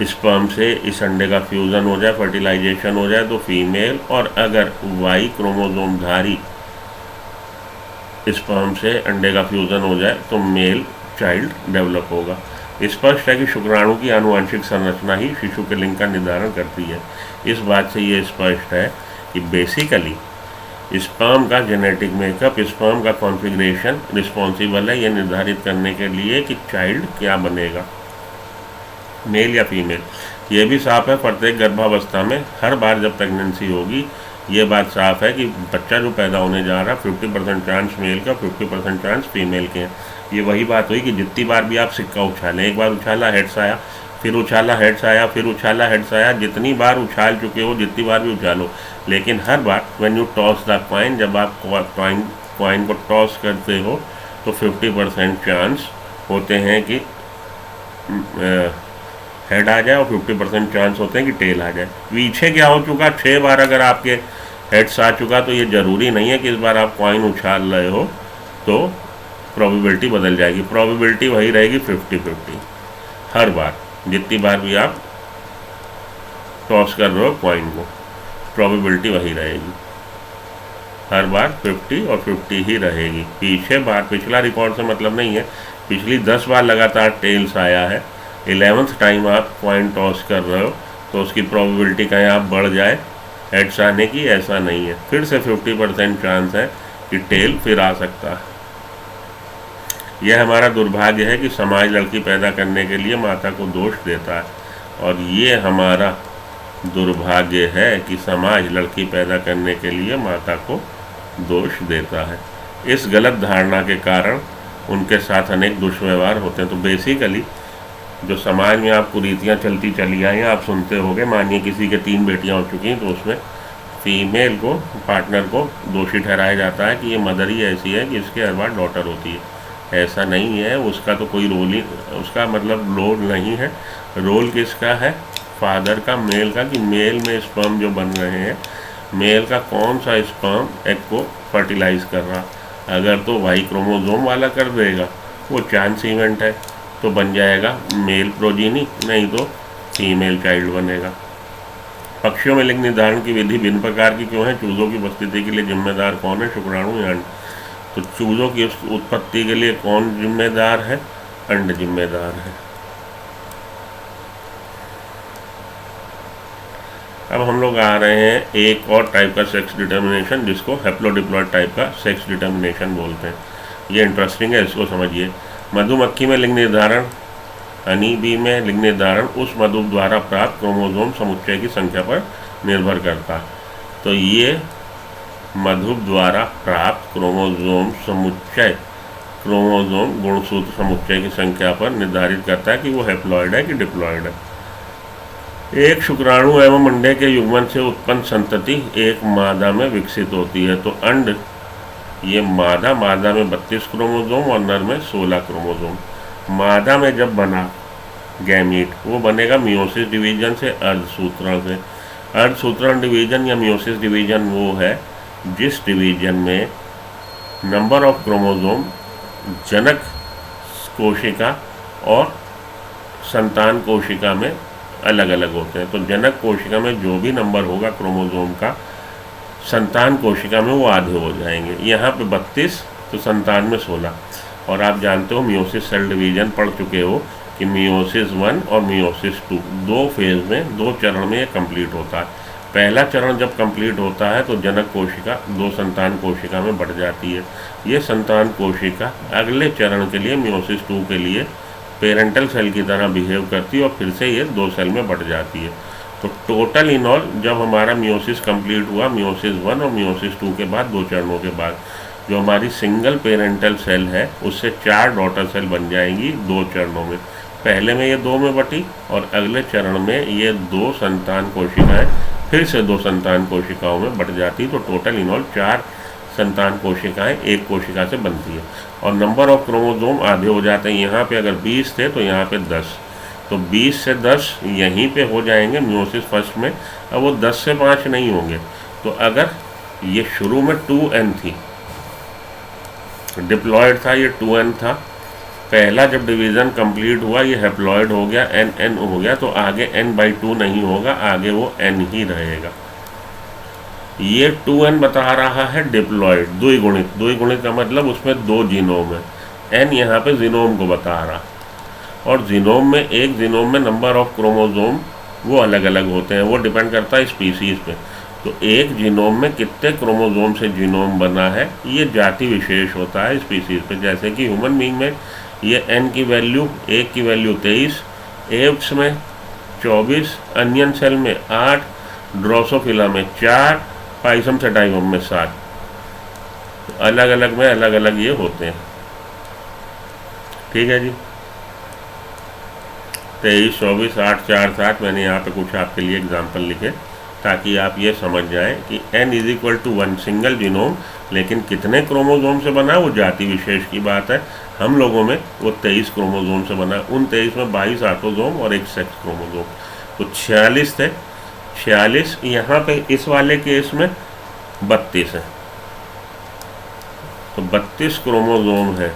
स्पर्म से इस अंडे का फ्यूज़न हो जाए, फर्टिलाइजेशन हो जाए तो फीमेल, और अगर Y क्रोमोसोम धारी स्पर्म से अंडे का फ्यूज़न हो जाए तो मेल चाइल्ड डेवलप होगा। स्पष्ट है कि शुक्राणु की आनुवंशिक संरचना ही शिशु के लिंग का निर्धारण करती है। इस बात से ये स्पष्ट है कि बेसिकली स्पर्म का जेनेटिक मेकअप, स्पर्म का कॉन्फ़िगरेशन रिस्पॉन्सिबल है ये निर्धारित करने के लिए कि चाइल्ड क्या बनेगा, मेल या फीमेल। ये भी साफ है प्रत्येक गर्भावस्था में हर बार जब प्रेगनेंसी होगी, ये बात साफ है कि बच्चा जो पैदा होने जा रहा है 50% चांस मेल का, 50% चांस फीमेल के हैं। ये वही बात हुई कि जितनी बार भी आप सिक्का उछालें, एक बार उछाला हेड्स आया, फिर उछाला हेड्स आया, फिर उछाला हेड्स आया, जितनी बार उछाल चुके हो, जितनी बार भी उछालो, लेकिन हर बार when you toss the coin, जब आप कॉइन को टॉस करते हो तो 50% चांस होते हैं कि हेड आ जाए और 50% चांस होते हैं कि टेल आ जाए। पीछे क्या हो चुका, 6 बार अगर आपके हेड्स आ चुका तो ये ज़रूरी नहीं है कि इस बार आप कॉइन उछाल रहे हो तो प्रोबेबिलिटी बदल जाएगी। प्रोबेबिलिटी वही रहेगी 50-50 हर बार, जितनी बार भी आप टॉस कर रहे हो कॉइन को, प्रोबेबिलिटी वही रहेगी हर बार 50 और 50 ही रहेगी। पिछला रिकॉर्ड से मतलब नहीं है, पिछली 10 बार लगातार टेल्स आया है, 11th टाइम आप कॉइन टॉस कर रहे हो तो उसकी प्रोबेबिलिटी कहीं आप बढ़ जाए हेड्स आने की, ऐसा नहीं है। फिर से 50% चांस है कि टेल फिर आ सकता है। यह हमारा दुर्भाग्य है कि समाज लड़की पैदा करने के लिए माता को दोष देता है, और ये हमारा दुर्भाग्य है कि समाज लड़की पैदा करने के लिए माता को दोष देता है। इस गलत धारणा के कारण उनके साथ अनेक दुष्व्यवहार होते हैं। तो बेसिकली जो समाज में आप कुरीतियाँ चलती चली आई हैं, आप सुनते होंगे, मानिए किसी के 3 बेटियाँ हो चुकी हैं तो उसमें फीमेल को, पार्टनर को दोषी ठहराया जाता है कि ये मदर ही ऐसी है कि इसके हर बार डॉटर होती है। ऐसा नहीं है, उसका तो कोई रोल ही, उसका मतलब रोल नहीं है। रोल किसका है? फादर का, मेल का, कि मेल में स्पर्म जो बन रहे हैं, मेल का कौन सा स्पर्म एग को फर्टिलाइज कर रहा। अगर तो वाई क्रोमोसोम वाला कर देगा, वो चांस इवेंट है, तो बन जाएगा मेल प्रोजीनी, नहीं तो फीमेल चाइल्ड बनेगा। पक्षियों में लिंग निर्धारण की विधि भिन्न प्रकार की क्यों है? चूजों की उपस्थिति के लिए जिम्मेदार कौन है? शुक्राणु या अंड? तो चूजों की उत्पत्ति के लिए कौन जिम्मेदार है? अंड जिम्मेदार है। अब हम लोग आ रहे हैं एक और टाइप का सेक्स डिटर्मिनेशन, जिसको हैप्लोडिप्लॉइड टाइप का सेक्स डिटर्मिनेशन बोलते हैं। ये इंटरेस्टिंग है, इसको समझिए। मधुमक्खी में लिंग निर्धारण, हनी बी में लिंग निर्धारण उस मधु द्वारा प्राप्त क्रोमोसोम समुच्चय की संख्या पर निर्भर करता है। तो ये मधु द्वारा प्राप्त क्रोमोसोम समुच्चय, क्रोमोसोम गुणसूत्र समुच्चय की संख्या पर निर्धारित करता है कि वो हैप्लॉइड है कि डिप्लॉइड है। एक शुक्राणु एवं अंडे के युग्मन से उत्पन्न संतति एक मादा में विकसित होती है। तो अंड, ये मादा में 32 क्रोमोसोम और नर में 16 क्रोमोसोम। मादा में जब बना गैमीट, वो बनेगा मियोसिस डिवीजन से, अर्धसूत्रण से। अर्धसूत्रण डिवीजन या मियोसिस डिवीजन वो है जिस डिवीजन में नंबर ऑफ क्रोमोसोम जनक कोशिका और संतान कोशिका में अलग अलग होते हैं। तो जनक कोशिका में जो भी नंबर होगा क्रोमोसोम का, संतान कोशिका में वो आधे हो जाएंगे। यहाँ पे 32 तो संतान में 16। और आप जानते हो मियोसिस सेल डिवीजन पढ़ चुके हो कि मियोसिस 1 और मियोसिस 2 दो फेज में, 2 चरण में ये कंप्लीट होता है। पहला चरण जब कंप्लीट होता है तो जनक कोशिका 2 संतान कोशिका में बढ़ जाती है। ये संतान कोशिका अगले चरण के लिए, मियोसिस 2 के लिए पेरेंटल सेल की तरह बिहेव करती है और फिर से ये 2 सेल में बढ़ जाती है। तो टोटल इन ऑल जब हमारा मियोसिस कंप्लीट हुआ, मियोसिस 1 और मियोसिस 2 के बाद, 2 चरणों के बाद, जो हमारी सिंगल पेरेंटल सेल है उससे 4 डॉटर सेल बन जाएंगी 2 चरणों में। पहले में ये 2 में बटी और अगले चरण में ये 2 संतान कोशिकाएं फिर से 2 संतान कोशिकाओं में बढ़ जाती। तो टोटल इन ऑल 4 संतान कोशिकाएं एक कोशिका से बनती है। और नंबर ऑफ क्रोमोसोम आधे हो जाते हैं। यहाँ पे अगर 20 थे तो यहाँ पे 10, तो 20 से 10 यहीं पे हो जाएंगे मियोसिस फर्स्ट में। अब वो 10 से 5 नहीं होंगे। तो अगर ये शुरू में 2n थी, डिप्लॉयड था, ये 2n था, पहला जब डिवीज़न कंप्लीट हुआ ये हैप्लॉयड हो गया, n हो गया, तो आगे n/2 नहीं होगा, आगे वो n ही रहेगा। ये 2n बता रहा है डिप्लॉयड, द्विगुणित। द्विगुणित का मतलब उसमें 2 जीनोम है। n यहाँ पे जीनोम को बता रहा, और जीनोम में, एक जीनोम में नंबर ऑफ क्रोमोसोम वो अलग अलग होते हैं, वो डिपेंड करता है स्पीसीज़ पे। तो एक जीनोम में कितने क्रोमोसोम से जीनोम बना है ये जाति विशेष होता है स्पीसीज़ पे। जैसे कि ह्यूमन बीइंग में ये n की वैल्यू, एक की वैल्यू 23, एप्स में 24, अनियन सेल में 8, ड्रोसोफिला में 4, पाइसम सेटाइवम में 7। तो अलग अलग में अलग अलग ये होते हैं। ठीक है जी। 23, 24, 8, 4, 7 मैंने यहाँ पे कुछ आपके लिए एग्जाम्पल लिखे ताकि आप ये समझ जाएं कि n = 1 सिंगल जीनोम, लेकिन कितने क्रोमोसोम से बना वो जाति विशेष की बात है। हम लोगों में वो 23 क्रोमोसोम से बना। उन 23 में 22 ऑटोसोम और 1 सेक्स क्रोमोसोम, तो 46 थे। 46 यहाँ पे इस वाले केस में 32 है, तो 32 क्रोमोसोम है।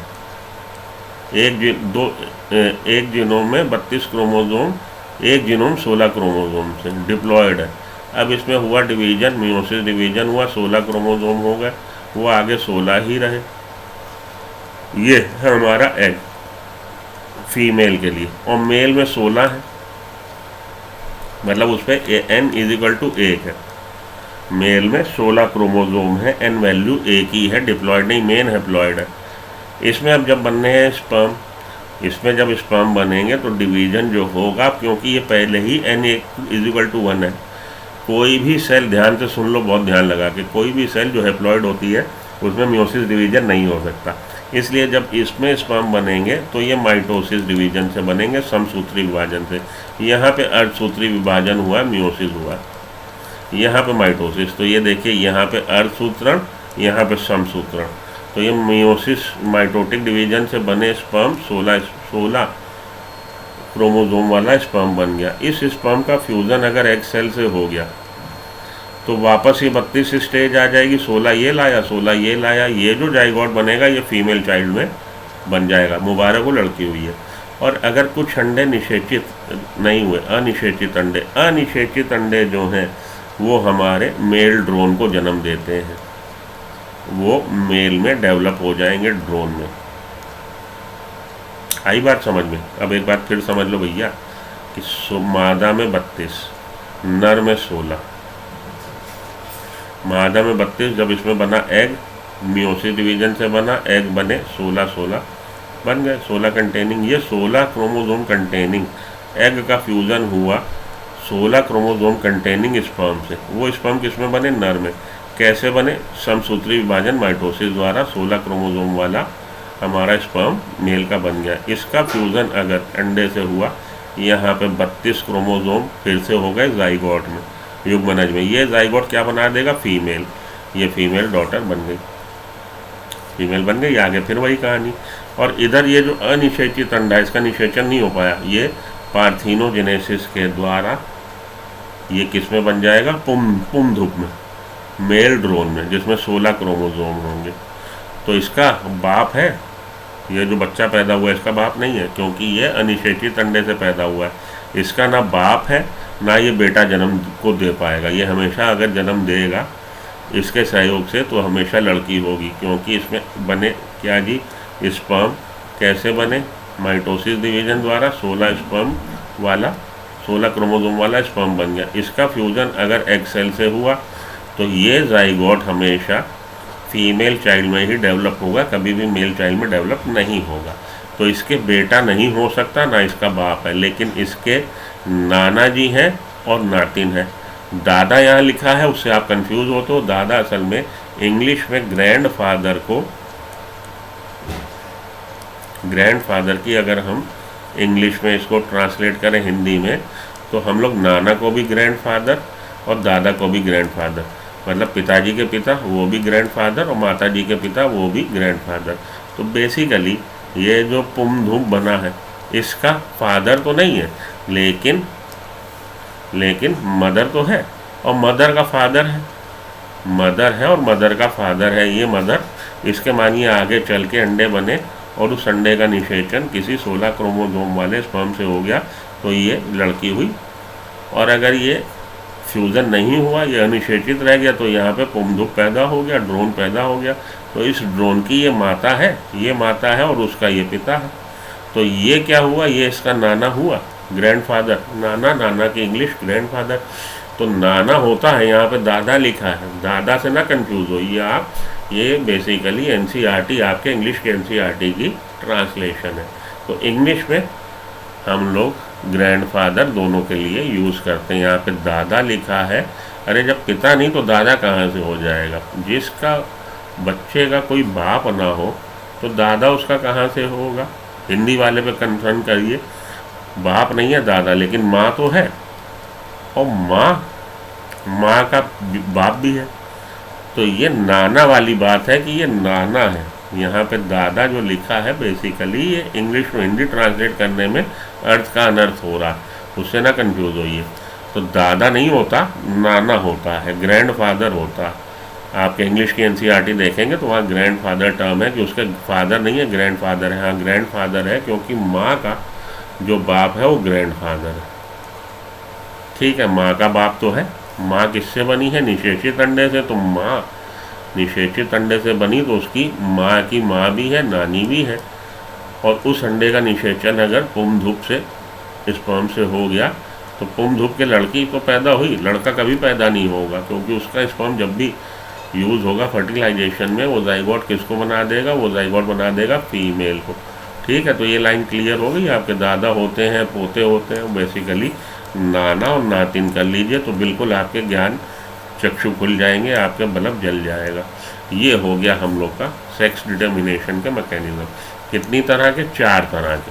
एक जीनोम में 32 क्रोमोसोम, एक जीनोम 16 क्रोमोसोम से डिप्लॉयड है। अब इसमें हुआ डिवीजन, मियोसिस डिवीजन हुआ, 16 क्रोमोसोम हो गए, वो आगे 16 ही रहे। ये है हमारा एग फीमेल के लिए, और मेल में 16 है, मतलब उस पर n = 1 है। मेल में 16 क्रोमोसोम है, n वैल्यू 1 ही है, डिप्लॉयड नहीं, मेन हैप्लॉयड है। इसमें अब जब बनने हैं स्पर्म, इसमें जब स्पर्म बनेंगे तो डिवीज़न जो होगा, क्योंकि ये पहले ही n = 1 है, कोई भी सेल, ध्यान से सुन लो, बहुत ध्यान लगा के, कोई भी सेल जो हैप्लॉइड होती है उसमें मियोसिस डिवीजन नहीं हो सकता। इसलिए जब इसमें स्पर्म बनेंगे तो ये माइटोसिस डिवीजन से बनेंगे, समसूत्री विभाजन से। यहाँ पे अर्धसूत्री विभाजन हुआ, मियोसिस हुआ, यहाँ पे माइटोसिस। तो ये देखिए, यहाँ पे अर्धसूत्रण, यहाँ पे समसूत्रण। तो ये मियोसिस माइटोटिक डिवीजन से बने स्पर्म 16 क्रोमोसोम वाला स्पर्म बन गया। इस स्पर्म का फ्यूज़न अगर एग सेल से हो गया तो वापस ये 32 स्टेज आ जाएगी। 16 ये लाया, 16 ये लाया, ये जो जाइगोट बनेगा ये फीमेल चाइल्ड में बन जाएगा। मुबारक हो, लड़की हुई है। और अगर कुछ अंडे निषेचित नहीं हुए, अनिषेचित अंडे जो हैं वो हमारे मेल ड्रोन को जन्म देते हैं, वो मेल में डेवलप हो जाएंगे, ड्रोन में। आई बात समझ में? अब एक बात फिर समझ लो भैया कि मादा में 32, नर में 16। मादा में 32, जब इसमें बना एग, मियोसिस डिवीजन से बना एग, बने 16 बन गए, 16 कंटेनिंग। ये 16 क्रोमोसोम कंटेनिंग एग का फ्यूज़न हुआ 16 क्रोमोसोम कंटेनिंग स्पर्म से। वो स्पर्म किस में बने? नर में। कैसे बने? समसूत्री विभाजन, माइटोसिस द्वारा 16 क्रोमोसोम वाला हमारा स्पर्म मेल का बन गया। इसका फ्यूज़न अगर अंडे से हुआ, यहाँ पे 32 क्रोमोसोम फिर से हो गए जाइगोट में, युग्मनज में। ये जाइगोट क्या बना देगा? फीमेल। ये फीमेल डॉटर बन गई, फीमेल बन गई। आगे फिर वही कहानी। और इधर ये जो अनिषेचित अंडा, इसका निषेचन नहीं हो पाया, ये पार्थेनोजेनेसिस के द्वारा ये किस में बन जाएगा? पुंधुप में, मेल ड्रोन में, जिसमें 16 क्रोमोसोम होंगे। तो इसका बाप है, ये जो बच्चा पैदा हुआ है इसका बाप नहीं है, क्योंकि ये अनिषेचित अंडे से पैदा हुआ है। इसका ना बाप है ना ये बेटा जन्म को दे पाएगा। ये हमेशा अगर जन्म देगा इसके सहयोग से तो हमेशा लड़की होगी, क्योंकि इसमें बने क्या जी? स्पर्म। कैसे बने? माइटोसिस डिवीजन द्वारा 16 स्पर्म वाला, 16 क्रोमोसोम वाला स्पर्म बन गया। इसका फ्यूज़न अगर एग सेल से हुआ तो ये जाइगोट हमेशा फीमेल चाइल्ड में ही डेवलप होगा, कभी भी मेल चाइल्ड में डेवलप नहीं होगा। तो इसके बेटा नहीं हो सकता, ना इसका बाप है, लेकिन इसके नाना जी हैं और नातिन है। दादा यहाँ लिखा है, उससे आप कंफ्यूज हो। तो दादा असल में इंग्लिश में ग्रैंडफादर को, ग्रैंडफादर की अगर हम इंग्लिश में इसको ट्रांसलेट करें हिंदी में, तो हम लोग नाना को भी ग्रैंडफादर और दादा को भी ग्रैंडफादर, मतलब पिताजी के पिता वो भी ग्रैंडफादर और माताजी के पिता वो भी ग्रैंडफादर। तो बेसिकली ये जो पुंधुप बना है इसका फादर तो नहीं है, लेकिन मदर तो है, और मदर का फादर है, मदर है और मदर का फादर है। ये मदर, इसके मानिए आगे चल के अंडे बने और उस अंडे का निषेचन किसी 16 क्रोमोसोम वाले स्पर्म से हो गया तो ये लड़की हुई। और अगर ये फ्यूज़न नहीं हुआ, ये अनिषेचित रह गया, तो यहाँ पे पुंधुप पैदा हो गया, ड्रोन पैदा हो गया। तो इस ड्रोन की ये माता है, ये माता है, और उसका ये पिता है। तो ये क्या हुआ? ये इसका नाना हुआ, ग्रैंडफादर। नाना, नाना की इंग्लिश ग्रैंडफादर। तो नाना होता है, यहाँ पे दादा लिखा है, दादा से ना कंफ्यूज होइए आप। ये बेसिकली एनसीईआरटी, आपके इंग्लिश के एनसीईआरटी की ट्रांसलेशन है। तो इंग्लिश में हम लोग ग्रैंडफादर दोनों के लिए यूज़ करते हैं। यहाँ पे दादा लिखा है। अरे जब पिता नहीं तो दादा कहाँ से हो जाएगा? जिसका बच्चे का कोई बाप ना हो तो दादा उसका कहाँ से होगा? हिंदी वाले पे कंसर्न करिए, बाप नहीं है दादा, लेकिन माँ तो है, और माँ का बाप भी है। तो ये नाना वाली बात है कि ये नाना है। यहाँ पे दादा जो लिखा है बेसिकली ये इंग्लिश में हिंदी ट्रांसलेट करने में अर्थ का अनर्थ हो रहा, उससे ना कंफ्यूज होइए। तो दादा नहीं होता, नाना होता है, ग्रैंडफादर होता है। आपके इंग्लिश की एनसीईआरटी देखेंगे तो वहाँ ग्रैंडफादर टर्म है कि उसके फादर नहीं है, ग्रैंडफादर है। हाँ, ग्रैंडफादर है क्योंकि माँ का जो बाप है वो ग्रैंडफादर है। ठीक है, माँ का बाप तो है। माँ किससे बनी है? निषेचित अंडे से। तो माँ निषेचित अंडे से बनी तो उसकी माँ की माँ भी है, नानी भी है। और उस अंडे का निषेचन अगर पुंधुप से, स्पर्म से हो गया तो पुंधुप के लड़की तो पैदा हुई, लड़का कभी पैदा नहीं होगा, क्योंकि उसका स्पर्म जब भी यूज़ होगा फर्टिलाइजेशन में वो जाइगोट किसको बना देगा? वो जाइगोट बना देगा फीमेल को। ठीक है, तो ये लाइन क्लियर हो गई। आपके दादा होते हैं, पोते होते हैं, बेसिकली नाना और नातिन कर लीजिए तो बिल्कुल आपके ज्ञान चक्षु खुल जाएंगे, आपके बल्ब जल जाएगा। ये हो गया हम लोग का सेक्स डिटर्मिनेशन के मैकेनिज्म। कितनी तरह के? 4 तरह के।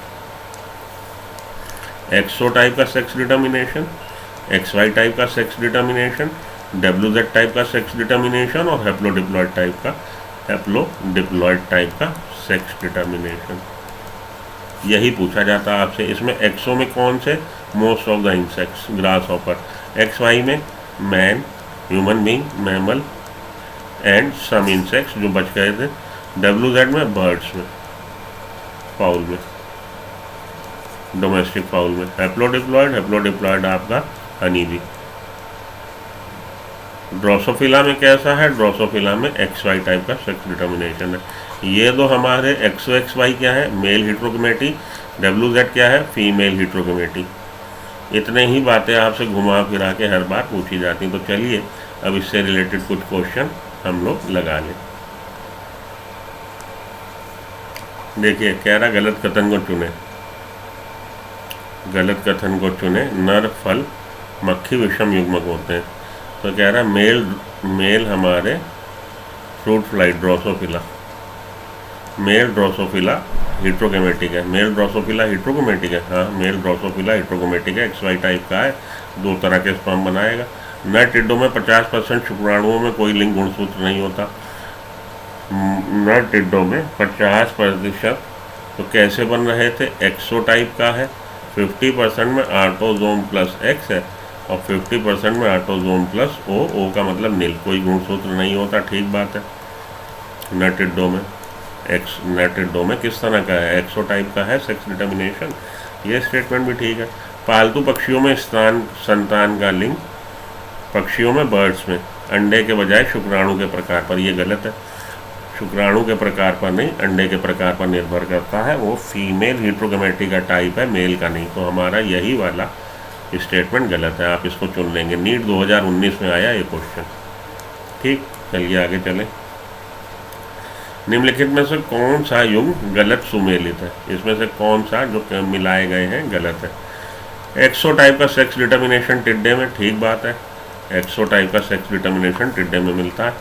एक्सो टाइप का सेक्स डिटर्मिनेशन, XY टाइप का सेक्स डिटर्मिनेशन, WZ टाइप का सेक्स डिटर्मिनेशन और हैप्लोडिप्लॉइड टाइप का सेक्स डिटर्मिनेशन। यही पूछा जाता है आपसे। इसमें एक्सो में कौन से? Most of the insects, grasshopper. XY में man, human being, mammal and some insects जो बच गए थे। WZ में बर्ड्स में, फाउल में, डोमेस्टिक फाउल में। हैप्लोडिप्लॉइड आपका हनी बी। ड्रोसोफिला में कैसा है? ड्रोसोफिला में XY टाइप का सेक्स डिटर्मिनेशन है। ये तो हमारे एक्सो XY क्या है? मेल हिट्रोगेमेटी। WZ क्या है? फीमेल हिट्रोगेमेटी। इतने ही बातें आपसे घुमा फिरा के हर बार पूछी जाती। तो चलिए अब इससे रिलेटेड कुछ क्वेश्चन हम लोग लगा लें। देखिए, कह रहा गलत कथन को चुने। गलत कथन को चुने। नर फल मक्खी विषम युग्मक होते हैं। तो कह रहा मेल हमारे fruit fly drosophila, male drosophila heterogametic है। मेल ड्रोसोफिला हिट्रोगेमेटिक है, हाँ मेल ड्रोसोफिला हिट्रोगेमेटिक है। XY टाइप का है, 2 तरह के स्पर्म बनाएगा। नर टिड्डों में 50% शुक्राणुओं में कोई लिंग गुणसूत्र नहीं होता। नर टिड्डों में 50%। तो कैसे बन रहे थे? एक्सो टाइप का है। 50% में ऑटोजोम प्लस X है और 50% में ऑटोजोम प्लस O का मतलब नील, कोई गुणसूत्र नहीं होता। ठीक बात है। नर टिड्डों में किस तरह का है? एक्सो टाइप का है सेक्स डिटर्मिनेशन। ये स्टेटमेंट भी ठीक है। पालतू पक्षियों में संतान का लिंग, पक्षियों में बर्ड्स में अंडे के बजाय शुक्राणु के प्रकार पर। ये गलत है। शुक्राणु के प्रकार पर नहीं, अंडे के प्रकार पर निर्भर करता है। वो फीमेल हिट्रोगेमेटी का टाइप है, मेल का नहीं। तो हमारा यही वाला स्टेटमेंट गलत है। आप इसको चुन लेंगे। नीट 2019 में आया ये क्वेश्चन। ठीक, चलिए आगे चलें। निम्नलिखित में से कौन सा युग्म गलत सुमेलित है? इसमें से कौन सा जो मिलाए गए हैं गलत है? एक्सो टाइप का सेक्स डिटर्मिनेशन टिड्डे में, ठीक बात है। एक्सो टाइप का सेक्स डिटर्मिनेशन टिड्डे में मिलता है।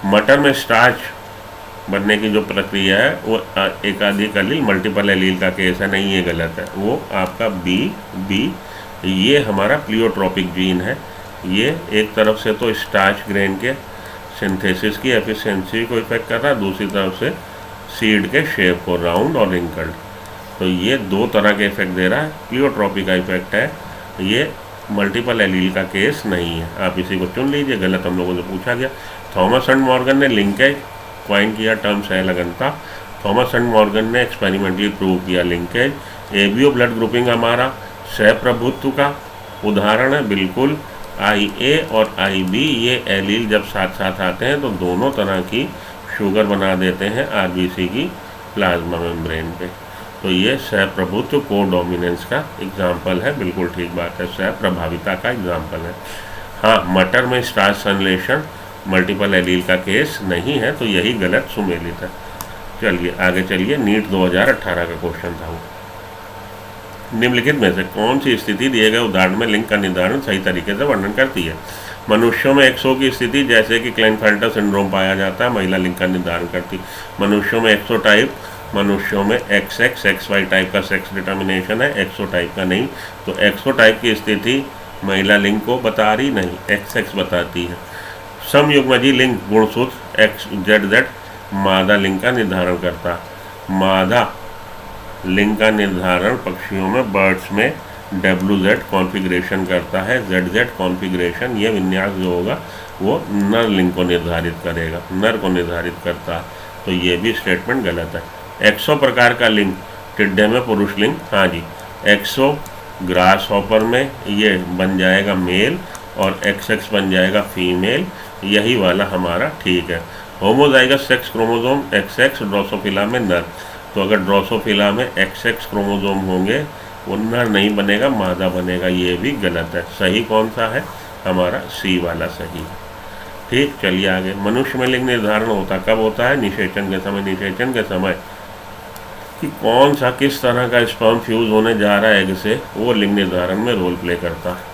मटर में स्टार्च बनने की जो प्रक्रिया है वो एकाधिक एलील मल्टीपल एलील का केस है, नहीं ये गलत है। वो आपका बी ये हमारा प्लियोट्रोपिक जीन है। ये एक तरफ से तो स्टार्च ग्रेन के सिंथेसिस की एफिशिएंसी को इफेक्ट कर रहा है, दूसरी तरफ से सीड के शेप को, राउंड और रिंकल्ड। तो ये 2 तरह के इफेक्ट दे रहा है। प्लियोट्रोपिक का इफेक्ट है, ये मल्टीपल एलील का केस नहीं है। आप इसी को चुन लीजिए। गलत हम लोगों से पूछा गया। थॉमस एंड मॉर्गन ने लिंकेज क्वाइन किया टर्म सहलगनता। थॉमस एंड मॉर्गन ने एक्सपेरिमेंटली प्रूव किया लिंकेज। एबीओ ब्लड ग्रुपिंग हमारा सहप्रभुत्व का उदाहरण है, बिल्कुल। IA और IB ये एलील जब साथ साथ आते हैं तो दोनों तरह की शुगर बना देते हैं RBC की प्लाज्मा मेम्ब्रेन पे। तो ये सहप्रभुत्व को डोमिनेंस का एग्जाम्पल है, बिल्कुल ठीक बात है। सहप्रभाविता का एग्जाम्पल है। हाँ, मटर में स्टार्च संश्लेषण मल्टीपल एलील का केस नहीं है, तो यही गलत सुमेलित है। चलिए आगे चलिए। नीट 2018 का क्वेश्चन था वो। निम्नलिखित में से कौन सी स्थिति दिए गए उदाहरण में लिंग का निर्धारण सही तरीके से वर्णन करती है? मनुष्यों में एक्सो की स्थिति जैसे कि क्लाइनफेल्टर सिंड्रोम पाया जाता है, महिला लिंग का निर्धारण करती। मनुष्यों में एक्सो टाइप, मनुष्यों में XX XY टाइप का सेक्स डिटर्मिनेशन है, एक्सो टाइप का नहीं। तो एक्सो टाइप की स्थिति महिला लिंग को बता रही नहीं, XX बताती है। समयुग्मजी लिंग गुणसूत्र XZZ मादा लिंग का निर्धारण करता। मादा लिंग का निर्धारण पक्षियों में, बर्ड्स में WZ कॉन्फ़िगरेशन करता है। ZZ कॉन्फ़िगरेशन, ये विन्यास जो होगा वो नर लिंग को निर्धारित करेगा, नर को निर्धारित करता है। तो ये भी स्टेटमेंट गलत है। एक्सो प्रकार का लिंग टिड्डे में पुरुष लिंग, हाँ जी। एक्सो ग्रास हॉपर में ये बन जाएगा मेल और XX बन जाएगा फीमेल, यही वाला हमारा ठीक है। Homozygous sex chromosome XX Drosophila में नर। तो अगर ड्रोसोफिला में XX क्रोमोसोम होंगे वो नर नहीं बनेगा, मादा बनेगा, ये भी गलत है। सही कौन सा है? हमारा C वाला सही है। ठीक, चलिए आगे। मनुष्य में लिंग निर्धारण होता कब होता है? निषेचन के समय। निषेचन के समय कि कौन सा किस तरह का स्पर्म फ्यूज होने जा रहा है एग से, वो लिंग निर्धारण में रोल प्ले करता है।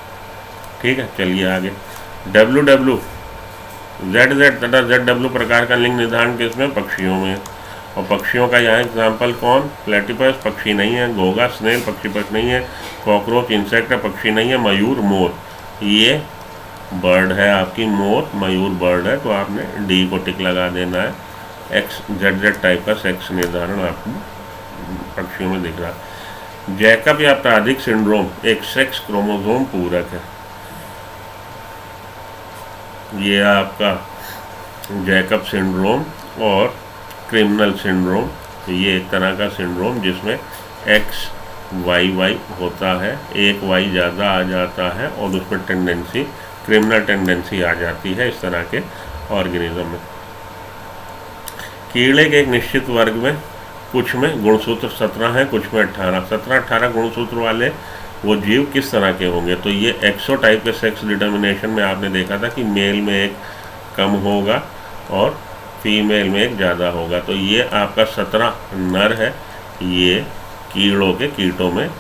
ठीक है, चलिए आगे। WW ZZ तथा ZW प्रकार का लिंग निर्धारण किसमें? पक्षियों में। और पक्षियों का यहाँ एग्जाम्पल कौन? प्लेटिपस पक्षी नहीं है, घोगा स्नेल पक्षी पक्ष नहीं है, कॉकरोच इंसेक्ट पक्षी नहीं है, मयूर मोर ये बर्ड है आपकी, मोर मयूर बर्ड है, तो आपने डी को टिक लगा देना है। XZZ टाइप का सेक्स निर्धारण आपको पक्षियों में दिख रहा है। जैकब या आपराधिक सिंड्रोम एक सेक्स क्रोमोसोम पूरक है। ये आपका जैकब सिंड्रोम और क्रिमिनल सिंड्रोम, ये एक तरह का सिंड्रोम जिसमें XYY होता है, एक Y ज़्यादा आ जाता है और उसमें टेंडेंसी क्रिमिनल टेंडेंसी आ जाती है इस तरह के ऑर्गेनिज्म में। कीड़े के एक निश्चित वर्ग में कुछ में गुणसूत्र 17 हैं, कुछ में 18। 17-18 गुणसूत्र वाले वो जीव किस तरह के होंगे? तो ये एक्सोटाइप के सेक्स डिटर्मिनेशन में आपने देखा था कि मेल में एक कम होगा और फीमेल में एक ज़्यादा होगा। तो ये आपका 17 नर है, ये कीटों में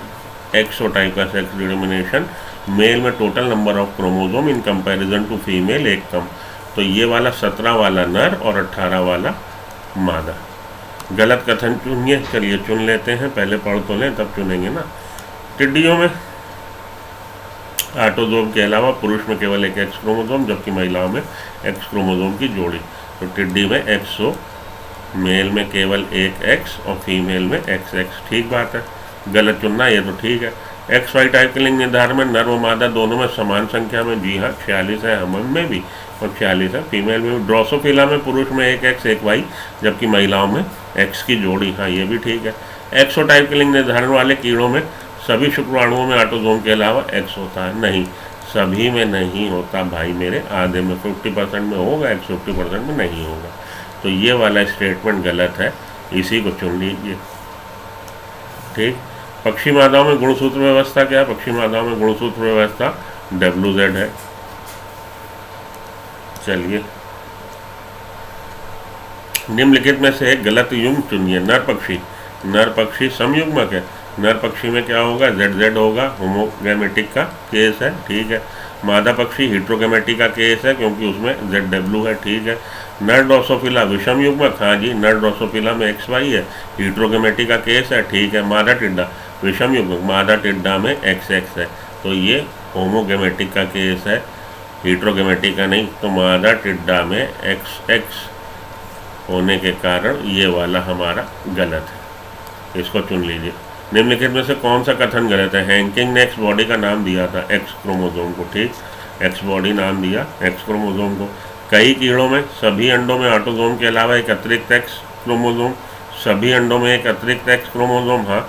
एक्सोटाइप का सेक्स डिटर्मिनेशन, मेल में total number of chromosome in comparison to female एक कम। तो ये वाला 17 वाला नर और 18 वाला मादा। गलत कथन चुनिए, चलिए चुन लेते हैं, पहले पढ़ तो लें तब चुनेंगे ना। टिड्डियों में ऑटोजोम के अलावा पुरुष में केवल एक एक्स क्रोमोसोम, जबकि महिलाओं में एक्स क्रोमोसोम की जोड़ी। तो टिड्डी में XO, मेल में केवल एक एक्स और फीमेल में XX। ठीक बात है, गलत चुनना ये तो ठीक है। XY टाइप के लिंग निर्धारण में नर व मादा दोनों में समान संख्या में, जी हाँ 46 है, हम में भी और 46 है फीमेल में भी। ड्रोसोफिला में पुरुष में एक X एक Y, जबकि महिलाओं में X की जोड़ी, हाँ ये भी ठीक है। एक्सो टाइप के लिंग निर्धारण वाले कीड़ों में सभी शुक्राणुओं में ऑटोजोम के अलावा X होता है। नहीं, सभी में नहीं होता भाई मेरे, आधे में 50% में होगा, X 50% में नहीं होगा। तो ये वाला स्टेटमेंट गलत है, इसी को चुन लीजिए। ठीक। पक्षी मादाओं में गुणसूत्र व्यवस्था क्या है? पक्षी मादाओं में गुणसूत्र व्यवस्था WZ है। चलिए, निम्नलिखित में से एक गलत युग्म चुनिए। नर पक्षी समयुग्मक है, नर पक्षी में क्या होगा? ZZ होगा, होमोगैमेटिक का केस है, ठीक है। मादा पक्षी हिट्रोगैमेटिक का केस है क्योंकि उसमें ZW है, ठीक है। नर ड्रोसोफिला विषम युग्मक, हाँ जी, नर ड्रोसोफिला में XY है, हिट्रोगैमेटिक का केस है, ठीक है। मादा टिड्डा विषम युग्मक, मादा टिड्डा में XX है, तो ये होमोगैमेटिक का केस है, हिट्रोगैमेटिक का नहीं। तो मादा टिड्डा में XX होने के कारण ये वाला हमारा गलत है, इसको चुन लीजिए। निम्नलिखित में से कौन सा कथन गलत है? हैंकिंग ने एक्स बॉडी का नाम दिया था एक्स क्रोमोसोम को, ठीक, एक्स बॉडी नाम दिया एक्स क्रोमोसोम को। कई कीड़ों में सभी अंडों में ऑटोसोम के अलावा एक अतिरिक्त एक्स क्रोमोसोम, सभी अंडों में एक अतिरिक्त एक्स क्रोमोसोम, हाँ।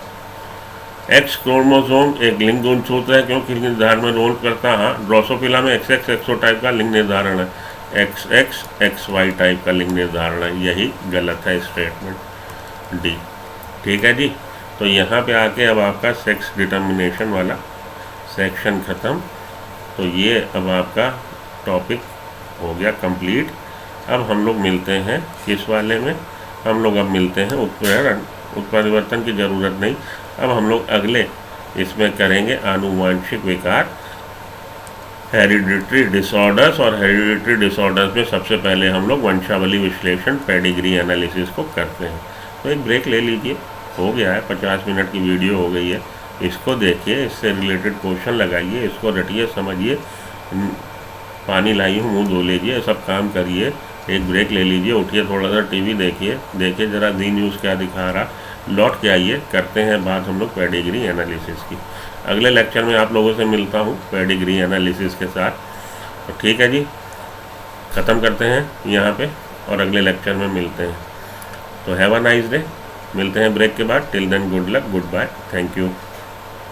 एक्स क्रोमोसोम एक लिंग गुणसूत्र है क्योंकि लिंग निर्धारण में रोल करता, हाँ। ड्रोसोफिला में XX एक्सो टाइप का लिंग निर्धारण है, XX XY टाइप का लिंग निर्धारण है, यही गलत है स्टेटमेंट डी, ठीक है जी। तो यहाँ पे आके अब आपका सेक्स डिटर्मिनेशन वाला सेक्शन ख़त्म। तो ये अब आपका टॉपिक हो गया कंप्लीट। अब हम लोग मिलते हैं किस वाले में? हम लोग अब मिलते हैं उत्परिवर्तन की ज़रूरत नहीं, अब हम लोग अगले इसमें करेंगे आनुवांशिक विकार, हेरिडिटरी डिसऑर्डर्स। और हेरिडिटरी डिसऑर्डर्स में सबसे पहले हम लोग वंशावली विश्लेषण पेडिग्री एनालिसिस को करते हैं। तो एक ब्रेक ले लीजिए, हो गया है 50 मिनट की वीडियो हो गई है, इसको देखिए, इससे रिलेटेड क्वेश्चन लगाइए, इसको रटिए, समझिए, पानी लाइए, मुंह धो लीजिए, सब काम करिए, एक ब्रेक ले लीजिए, उठिए, थोड़ा सा टीवी देखिए ज़रा जी न्यूज़ क्या दिखा रहा, लौट के आइए, करते हैं बात हम लोग पेडिग्री एनालिसिस की। अगले लेक्चर में आप लोगों से मिलता हूँ पेडिग्री एनालिसिस के साथ। तो ठीक है जी, ख़त्म करते हैं यहाँ पे और अगले लेक्चर में मिलते हैं। तो हैव अ नाइस डे, मिलते हैं ब्रेक के बाद। Till then good luck, good bye, thank you.